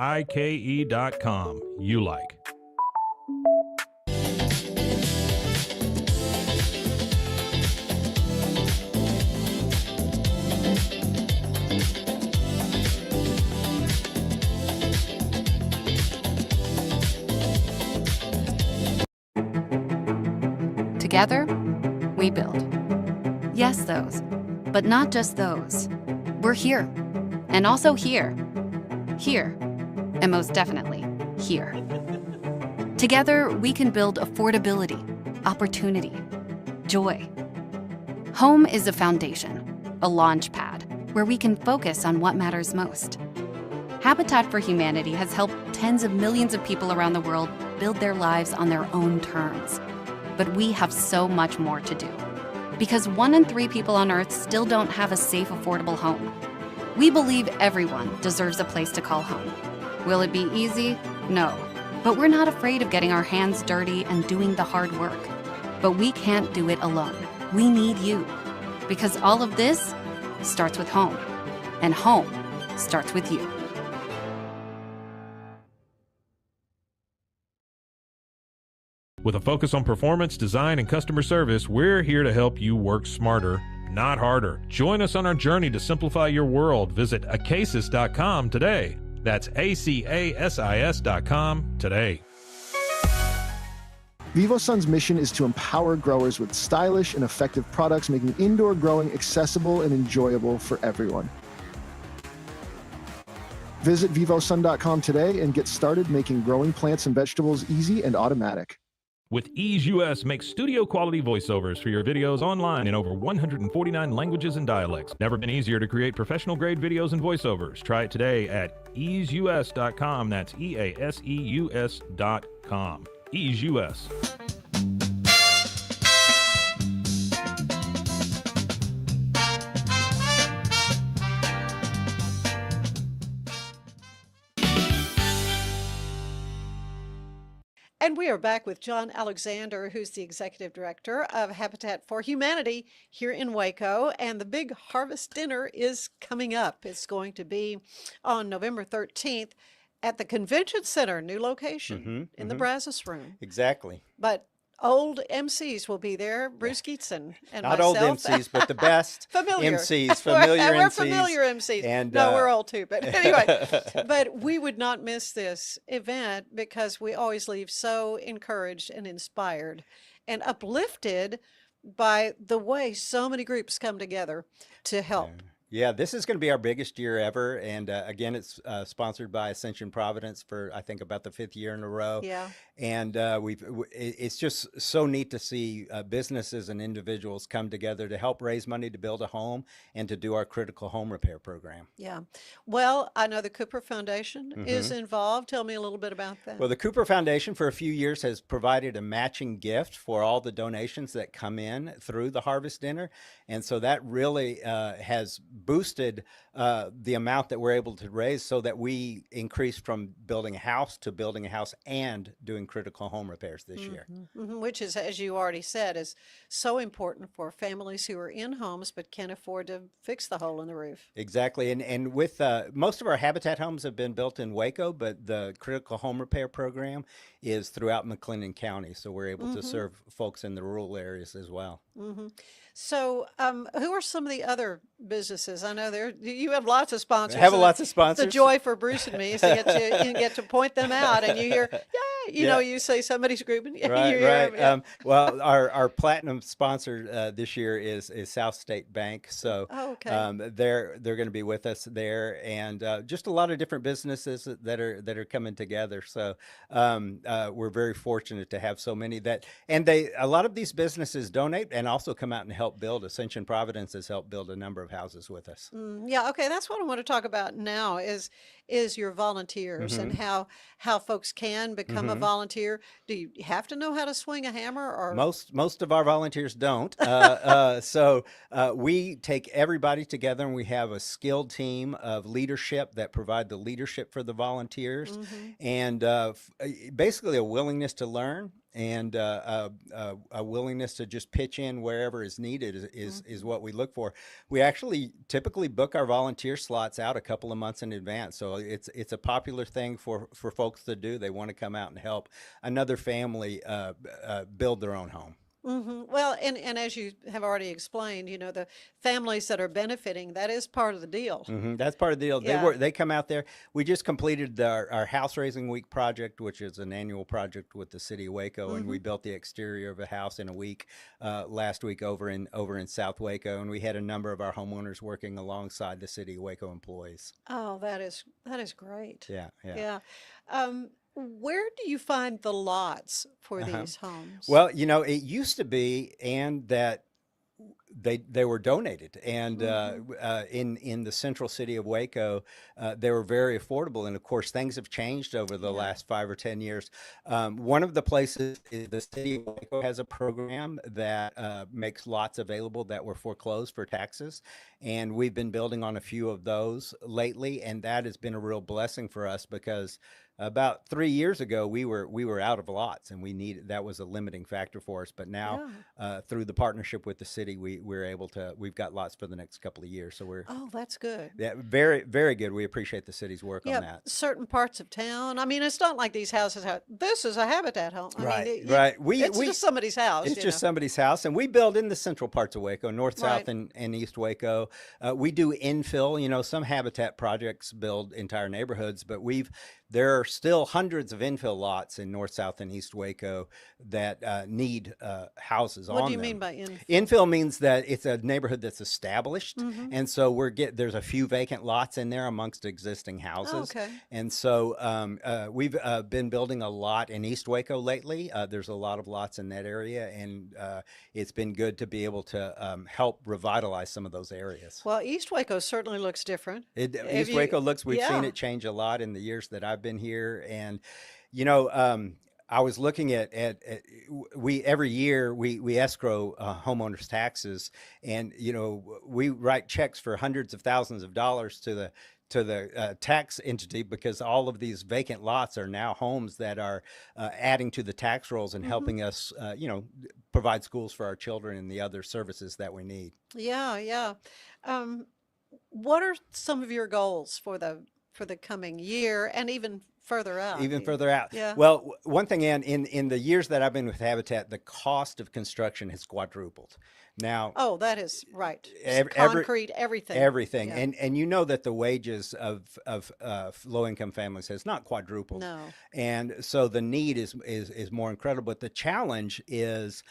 F: You like.
I: Together, we build. Yes, those, but not just those. We're here, and also here, here, and most definitely here. Together, we can build affordability, opportunity, joy. Home is a foundation, a launch pad, where we can focus on what matters most. Habitat for Humanity has helped tens of millions of people around the world build their lives on their own terms. But we have so much more to do. Because 1 in 3 people on Earth still don't have a safe, affordable home. We believe everyone deserves a place to call home. Will it be easy? No. But we're not afraid of getting our hands dirty and doing the hard work. But we can't do it alone. We need you. Because all of this starts with home. And home starts with you.
F: With a focus on performance, design, and customer service, we're here to help you work smarter, not harder. Join us on our journey to simplify your world. Visit acasis.com today. That's ACASIS.com today.
J: VivoSun's mission is to empower growers with stylish and effective products, making indoor growing accessible and enjoyable for everyone. Visit vivosun.com today and get started making growing plants and vegetables easy and automatic.
F: With Ease US, make studio quality voiceovers for your videos online in over 149 languages and dialects. Never been easier to create professional grade videos and voiceovers. Try it today at easeus.com. That's EASEUS.com. Ease US.
A: And we are back with John Alexander, who's the executive director of Habitat for Humanity here in Waco. And the big harvest dinner is coming up. It's going to be on November 13th at the Convention Center, new location in the Brazos Room.
G: Exactly.
A: But old MCs will be there, Bruce Geetson and
G: Not
A: myself.
G: old MCs, but the best
A: familiar
G: MCs, familiar
A: we're
G: MCs.
A: familiar MCs.
G: And,
A: no, we're old too. But anyway, but we would not miss this event because we always leave so encouraged and inspired and uplifted by the way so many groups come together to help.
G: Yeah, this is going to be our biggest year ever. And again, it's sponsored by Ascension Providence for, I think, about the 5th year in a row.
A: Yeah.
G: And it's just so neat to see businesses and individuals come together to help raise money to build a home and to do our critical home repair program.
A: Yeah. Well, I know the Cooper Foundation is involved. Tell me a little bit about that.
G: Well, the Cooper Foundation for a few years has provided a matching gift for all the donations that come in through the harvest dinner. And so that really has boosted the amount that we're able to raise so that we increased from building a house to building a house and doing critical home repairs this year.
A: Which is, as you already said, is so important for families who are in homes but can't afford to fix the hole in the roof.
G: Exactly. And with most of our Habitat homes have been built in Waco, but the critical home repair program is throughout McLennan County. So we're able to serve folks in the rural areas as well.
A: So, who are some of the other businesses? I know you have lots of sponsors.
G: I have
A: and
G: lots of sponsors.
A: It's a joy for Bruce and me to get to point them out, and you hear, you know, you say somebody's group, and you hear,
G: Right. Well, our platinum sponsor this year is South State Bank. So they're going to be with us there, and just a lot of different businesses that are coming together. So we're very fortunate to have so many and a lot of these businesses donate and also come out and help build. Ascension Providence has helped build a number of houses with us.
A: Yeah, okay, that's what I want to talk about now is your volunteers and how folks can become a volunteer. Do you have to know how to swing a hammer, or
G: most of our volunteers don't? So we take everybody together and we have a skilled team of leadership that provide the leadership for the volunteers and basically a willingness to learn and a willingness to just pitch in wherever is needed is what we look for. We actually typically book our volunteer slots out a couple of months in advance. So it's a popular thing for folks to do. They want to come out and help another family build their own home.
A: Well, and as you have already explained, you know, the families that are benefiting, that is part of the deal.
G: That's part of the deal.
A: Yeah.
G: They come out there. We just completed our House Raising Week project, which is an annual project with the city of Waco, and we built the exterior of a house in a week last week over in South Waco, and we had a number of our homeowners working alongside the city of Waco employees.
A: Oh, that is great.
G: Yeah.
A: Where do you find the lots for these homes?
G: Well, you know, it used to be that they were donated, and in the central city of Waco, they were very affordable. And of course, things have changed over the last 5 or 10 years. One of the places is the city of Waco has a program that makes lots available that were foreclosed for taxes, and we've been building on a few of those lately, and that has been a real blessing for us because about 3 years ago we were out of lots, and that was a limiting factor for us. But now through the partnership with the city, we've got lots for the next couple of years. So
A: that's good.
G: Yeah, very, very good. We appreciate the city's work on that.
A: Certain parts of town. I mean, it's not like these houses this is a Habitat home. I mean,
G: Right.
A: It's just somebody's house.
G: It's just somebody's house, and we build in the central parts of Waco, north, south, and east Waco. We do infill. You know, some Habitat projects build entire neighborhoods, but there are still hundreds of infill lots in north, south, and east Waco that need houses on them.
A: What do you mean by infill?
G: Infill means that it's a neighborhood that's established, and so there's a few vacant lots in there amongst existing houses. And so we've been building a lot in East Waco lately. There's a lot of lots in that area, and it's been good to be able to help revitalize some of those areas.
A: Well, East Waco certainly looks different.
G: Waco we've seen it change a lot in the years that I've been here, and you know, I was looking at we every year we escrow homeowners taxes, and we write checks for hundreds of thousands of dollars to the tax entity, because all of these vacant lots are now homes that are adding to the tax rolls and helping us, provide schools for our children and the other services that we need.
A: Yeah, yeah. Um, what are some of your goals for the coming year and even further out?
G: Even further out.
A: Yeah.
G: Well, one thing, Ann, in the years that I've been with Habitat, the cost of construction has quadrupled. Now,
A: Oh, that is right.
G: every
A: Concrete, everything.
G: everything,
A: Yeah.
G: and you know that the wages of low income families has not quadrupled.
A: No.
G: And so the need is more incredible. But the challenge is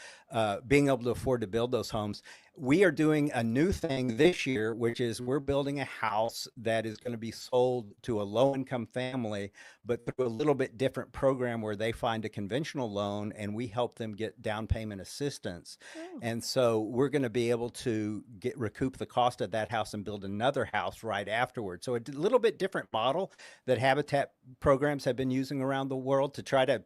G: being able to afford to build those homes. We are doing a new thing this year, which is we're building a house that is going to be sold to a low income family, but through a little bit different program where they find a conventional loan and we help them get down payment assistance.
A: Oh.
G: And so we're going to be able to recoup the cost of that house and build another house right afterwards. So a little bit different model that Habitat programs have been using around the world to try to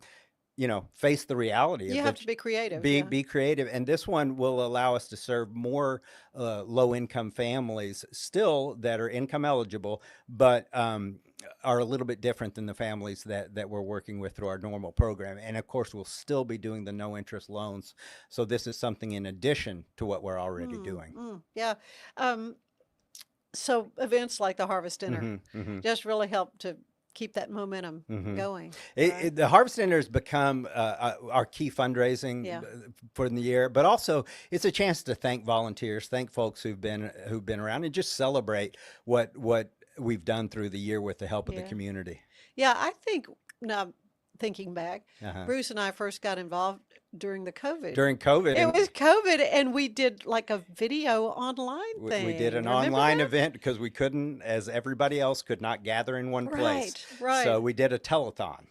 G: face the reality
A: You
G: of
A: have to be creative.
G: be
A: yeah.
G: be creative. And this one will allow us to serve more low income families still that are income eligible, but are a little bit different than the families that we're working with through our normal program. And of course, we'll still be doing the no interest loans. So this is something in addition to what we're already doing.
A: Yeah. So events like the Harvest Dinner just really help to keep that momentum going. Right?
G: The Harvest Dinner has become our key fundraising
A: Yeah.
G: for the year, but also it's a chance to thank volunteers, thank folks who've been around, and just celebrate what we've done through the year with the help of the
A: Yeah.
G: community.
A: Yeah, I think now thinking back,
G: Uh-huh.
A: Bruce and I first got involved during the COVID.
G: During COVID,
A: It was COVID, and we did like a video online
G: we
A: thing.
G: did an
A: Remember
G: online
A: that?
G: event because we couldn't, as everybody else, could not gather in one place.
A: Right.
G: So we did a telethon.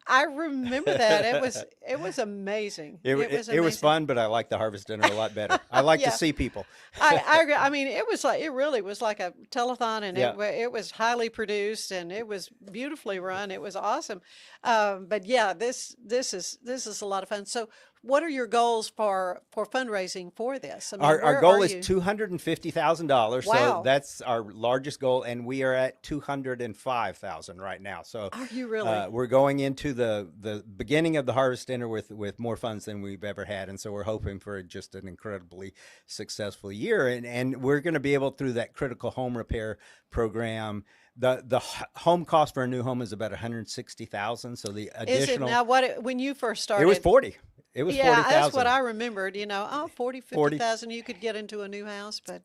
A: I remember that. It was amazing.
G: It
A: was
G: was
A: amazing.
G: fun, but I like the Harvest Dinner a lot better. I like
A: Yeah.
G: to see people.
A: I agree. I mean, it really was like a telethon, and
G: Yeah.
A: it was highly produced, and it was beautifully run. It was awesome. But yeah, this is a lot of fun. So, what are your goals for fundraising for this? I mean,
G: Our
A: where
G: goal
A: are
G: is
A: you?
G: $250,000.
A: Wow.
G: So that's our largest goal, and we are at 205,000 right now. So
A: Are you really?
G: we're going into the beginning of the Harvest Dinner with more funds than we've ever had, and so we're hoping for just an incredibly successful year. And we're going to be able, through that critical home repair program. The home cost for a new home is about 160,000. So the
A: Is it
G: additional,
A: now when you first started?
G: it was 40. It was
A: Yeah,
G: 40,000.
A: that's what I remembered. 40,
G: 40.
A: 50,000, you could get into a new house, but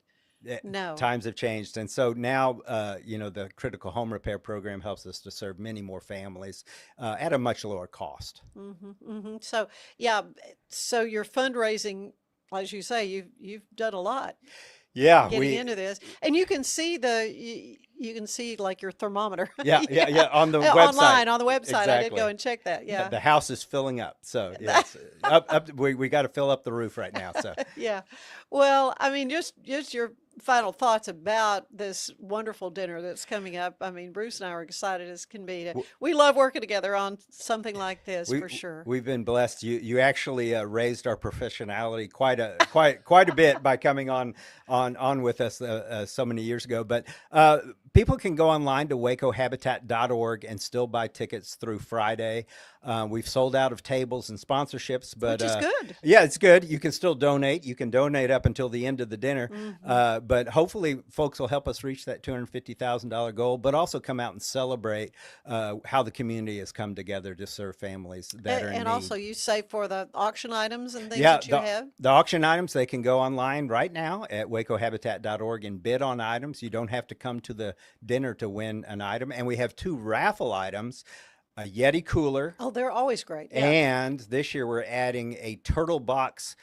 A: no.
G: Times have changed. And so now, the critical home repair program helps us to serve many more families at a much lower cost.
A: So yeah, so your fundraising, as you say, you've done a lot
G: Yeah,
A: getting into this, and you can see you can see like your thermometer.
G: Yeah, on the website.
A: Online on the website. I did
G: Exactly.
A: go and check that. Yeah,
G: The house is filling up. So yes, we got to fill up the roof right now. So
A: yeah. Well, I mean, just your final thoughts about this wonderful dinner that's coming up. I mean, Bruce and I are excited as can be. We love working together on something like this for sure.
G: We've been blessed. You actually raised our professionality quite a bit by coming on with us so many years ago. But people can go online to wacohabitat.org and still buy tickets through Friday. We've sold out of tables and sponsorships, but
A: Which is good.
G: Yeah, it's good. You can still donate. You can donate up until the end of the dinner. But hopefully folks will help us reach that $250,000 goal, but also come out and celebrate how the community has come together to serve families that are in
A: And
G: need.
A: also, you say for the auction items and things
G: Yeah,
A: that you have.
G: the auction items, they can go online right now at wacohabitat.org and bid on items. You don't have to come to the dinner to win an item. And we have 2 raffle items, a Yeti cooler,
A: Oh, they're always great. Yeah.
G: and this year we're adding a Turtle Box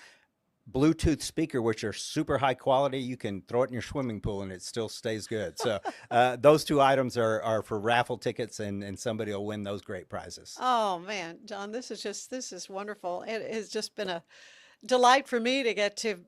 G: Bluetooth speaker, which are super high quality. You can throw it in your swimming pool and it still stays good. So those 2 items are for raffle tickets, and somebody will win those great prizes.
A: Oh man, John, this is wonderful. It has just been a delight for me to get to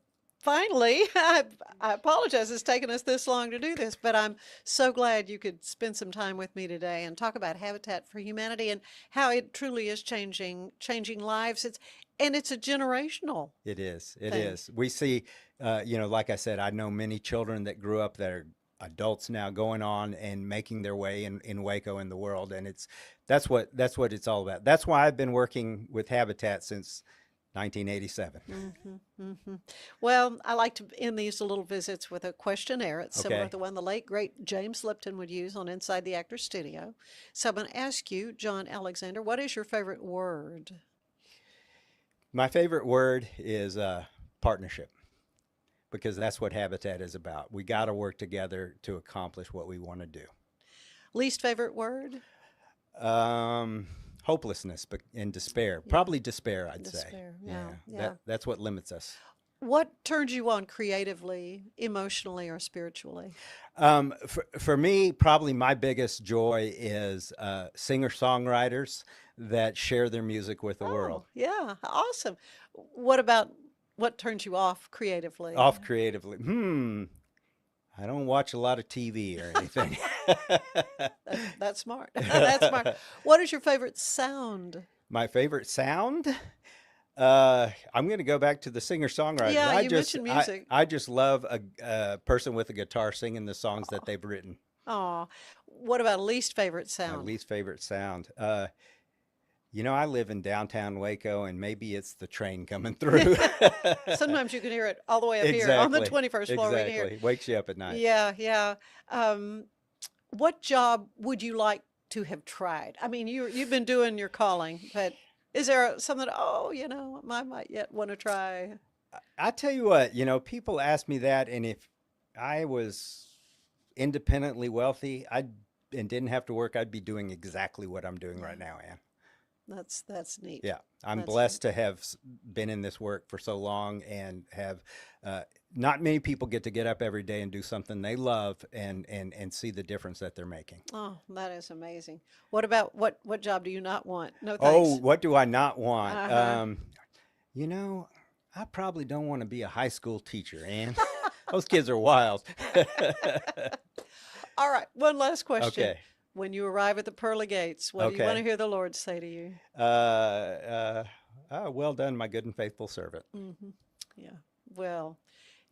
A: finally, I apologize it's taken us this long to do this, but I'm so glad you could spend some time with me today and talk about Habitat for Humanity and how it truly is changing lives. It's a generational.
G: It is. It
A: thing.
G: is. We see, like I said, I know many children that grew up that are adults now going on and making their way in Waco in the world. And that's what it's all about. That's why I've been working with Habitat since 1987.
A: Well, I like to end these little visits with a questionnaire. It's similar
G: Okay.
A: to the one the late, great James Lipton would use on Inside the Actor's Studio. So I'm going to ask you, John Alexander, what is your favorite word?
G: My favorite word is partnership, because that's what Habitat is about. We got to work together to accomplish what we want to do.
A: Least favorite word?
G: Hopelessness and despair. Probably despair, I'd say.
A: Despair, yeah.
G: That's what limits us.
A: What turns you on creatively, emotionally, or spiritually?
G: For me, probably my biggest joy is singer-songwriters that share their music with the world.
A: Yeah, awesome. What turns you off creatively?
G: Off creatively. I don't watch a lot of TV or anything.
A: That's smart. That's smart. What is your favorite sound?
G: My favorite sound? I'm going to go back to the singer-songwriters.
A: Yeah, you mentioned music.
G: I just love a person with a guitar singing the songs that they've written.
A: Oh, what about least favorite
G: My
A: sound?
G: least favorite sound. I live in downtown Waco, and maybe it's the train coming through.
A: Sometimes you can hear it all the way up here on the
G: Exactly.
A: 21st floor right here.
G: Exactly. Wakes you up at night.
A: Yeah, yeah. What job would you like to have tried? I mean, you've been doing your calling, but is there something, I might yet want to try?
G: I tell you what, people ask me that, and if I was independently wealthy, and didn't have to work, I'd be doing exactly what I'm doing right now, Ann.
A: That's neat.
G: Yeah, I'm
A: That's
G: blessed to have been in this work for so long, and have not many people get up every day and do something they love and see the difference that they're making.
A: Oh, that is amazing. What about what job do you not want? No
G: Oh,
A: thanks.
G: what do I not want?
A: Uh-huh.
G: I probably don't want to be a high school teacher, Ann. Those kids are wild.
A: All right, one last question.
G: Okay.
A: When you arrive at the pearly gates, what do you want to
G: Okay.
A: hear the Lord say to you?
G: Well done, my good and faithful servant.
A: Yeah. Well,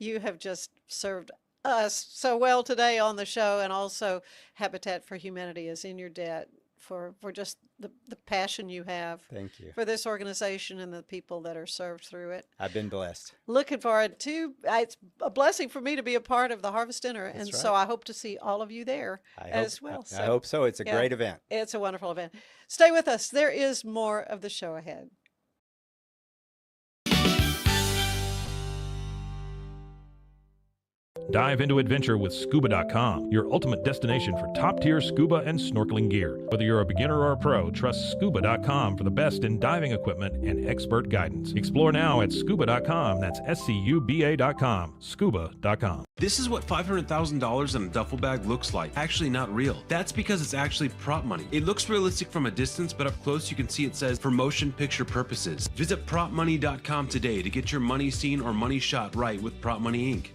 A: you have just served us so well today on the show, and also Habitat for Humanity is in your debt for just the passion you have
G: Thank you.
A: for this organization and the people that are served through it.
G: I've been blessed.
A: Looking forward to it's a blessing for me to be a part of the Harvest Dinner, and
G: That's
A: so
G: right.
A: I hope to see all of you there as well.
G: I hope so. It's a
A: yeah.
G: great event.
A: It's a wonderful event. Stay with us. There is more of the show ahead.
F: Dive into adventure with scuba.com, your ultimate destination for top-tier scuba and snorkeling gear. Whether you're a beginner or a pro, trust scuba.com for the best in diving equipment and expert guidance. Explore now at scuba.com. That's SCUBA.com. Scuba.com.
K: This is what $500,000 in a duffel bag looks like. Actually not real. That's because it's actually prop money. It looks realistic from a distance, but up close you can see it says for motion picture purposes. Visit propmoney.com today to get your money seen or money shot right with Prop Money Inc.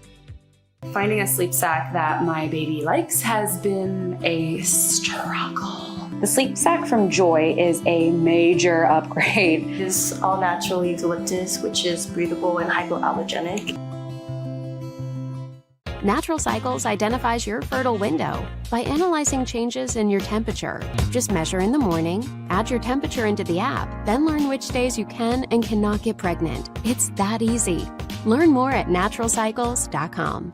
L: Finding a sleep sack that my baby likes has been a struggle. The sleep sack from Joy is a major upgrade.
M: It is all natural eucalyptus, which is breathable and hypoallergenic.
N: Natural Cycles identifies your fertile window by analyzing changes in your temperature. Just measure in the morning, add your temperature into the app, then learn which days you can and cannot get pregnant. It's that easy. Learn more at naturalcycles.com.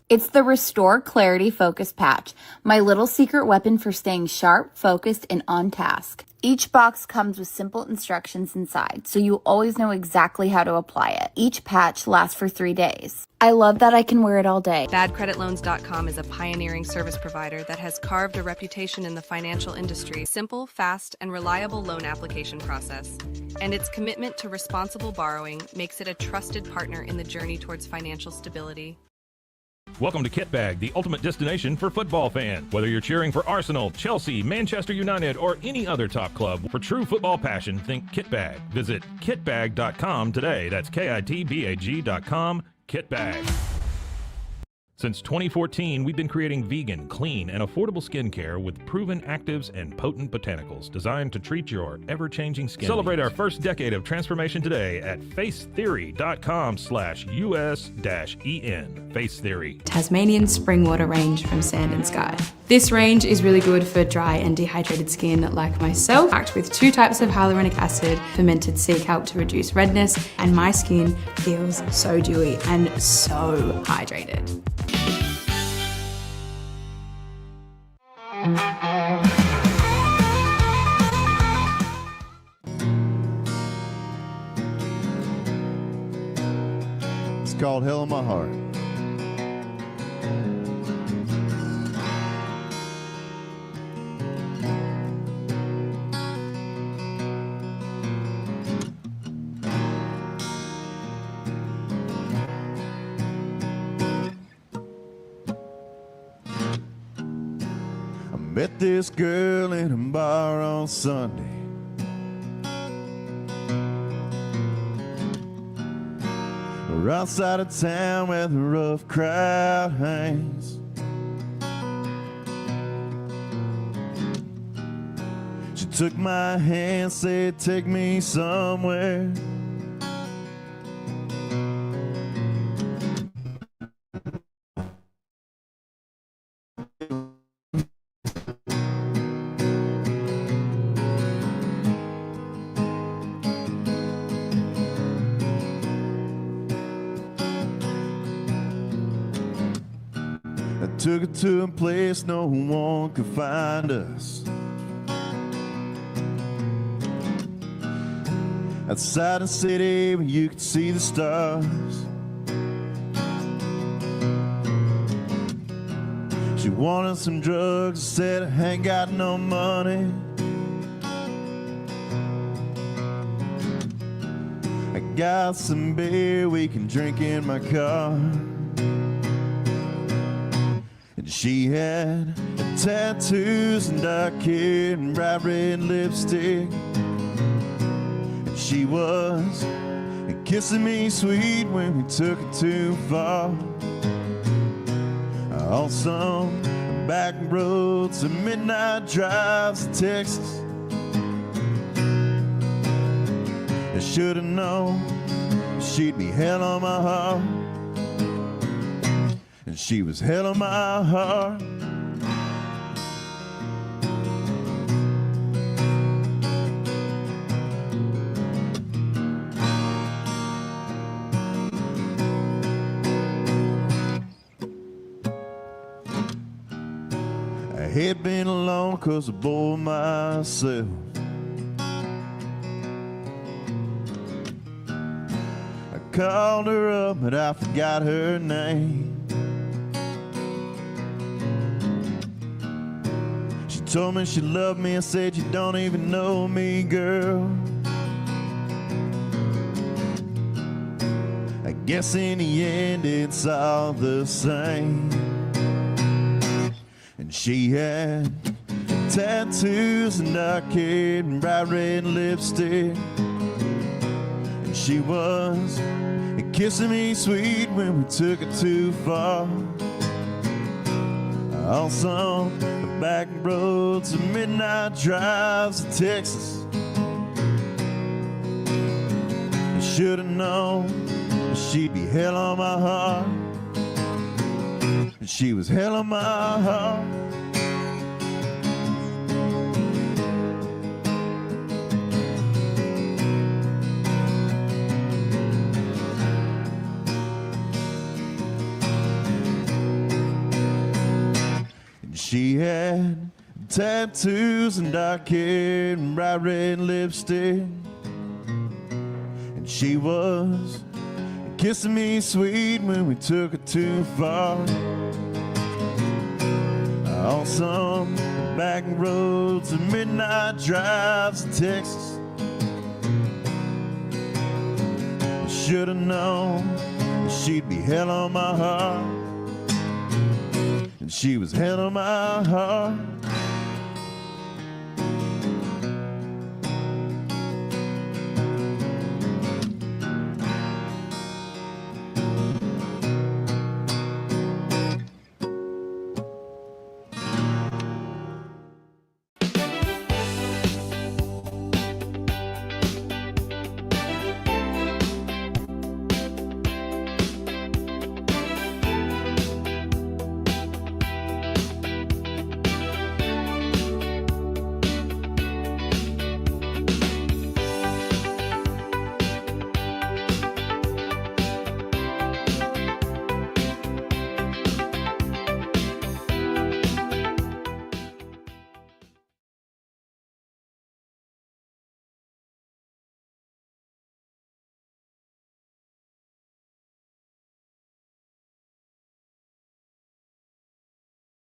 O: It's the Restore Clarity Focus Patch, my little secret weapon for staying sharp, focused, and on task. Each box comes with simple instructions inside, so you always know exactly how to apply it. Each patch lasts for 3 days. I love that I can wear it all day.
E: BadCreditLoans.com is a pioneering service provider that has carved a reputation in the financial industry. Simple, fast, and reliable loan application process. And its commitment to responsible borrowing makes it a trusted partner in the journey towards financial stability.
F: Welcome to Kitbag, the ultimate destination for football fans. Whether you're cheering for Arsenal, Chelsea, Manchester United, or any other top club, for true football passion, think Kitbag. Visit kitbag.com today. That's KITBAG.com. Kit Bag. Since 2014, we've been creating vegan, clean, and affordable skincare with proven actives and potent botanicals designed to treat your ever-changing skin. Celebrate our first decade of transformation today at facetheory.com/US-EN. Face Theory.
P: Tasmanian spring water range from Sand and Sky. This range is really good for dry and dehydrated skin like myself, packed with 2 types of hyaluronic acid, fermented sea kelp to reduce redness, and my skin feels so dewy and so hydrated.
Q: It's called Hell in My Heart. Met this girl in a bar on Sunday. We're outside of town where the rough crowd hangs. She took my hand, said, "Take me somewhere." Took her to a place no one could find us. Outside the city where you could see the stars. She wanted some drugs, said I ain't got no money. I got some beer we can drink in my car. She had tattoos and dark hair and bright red lipstick. And she was kissing me sweet when we took it too far. On some back roads and midnight drives to Texas. I should have known she'd be hell on my heart. And she was hell on my heart. I had been alone 'cause I bore myself. I called her up but I forgot her name. Told me she loved me and said, "You don't even know me, girl." I guess in the end it's all the same. And she had tattoos and dark hair and bright red lipstick. And she was kissing me sweet when we took it too far. On some back roads and midnight drives to Texas. I should have known she'd be hell on my heart. And she was hell on my heart. She had tattoos and dark hair and bright red lipstick. And she was kissing me sweet when we took it too far. On some back roads and midnight drives to Texas. I should have known she'd be hell on my heart. And she was hell on my heart.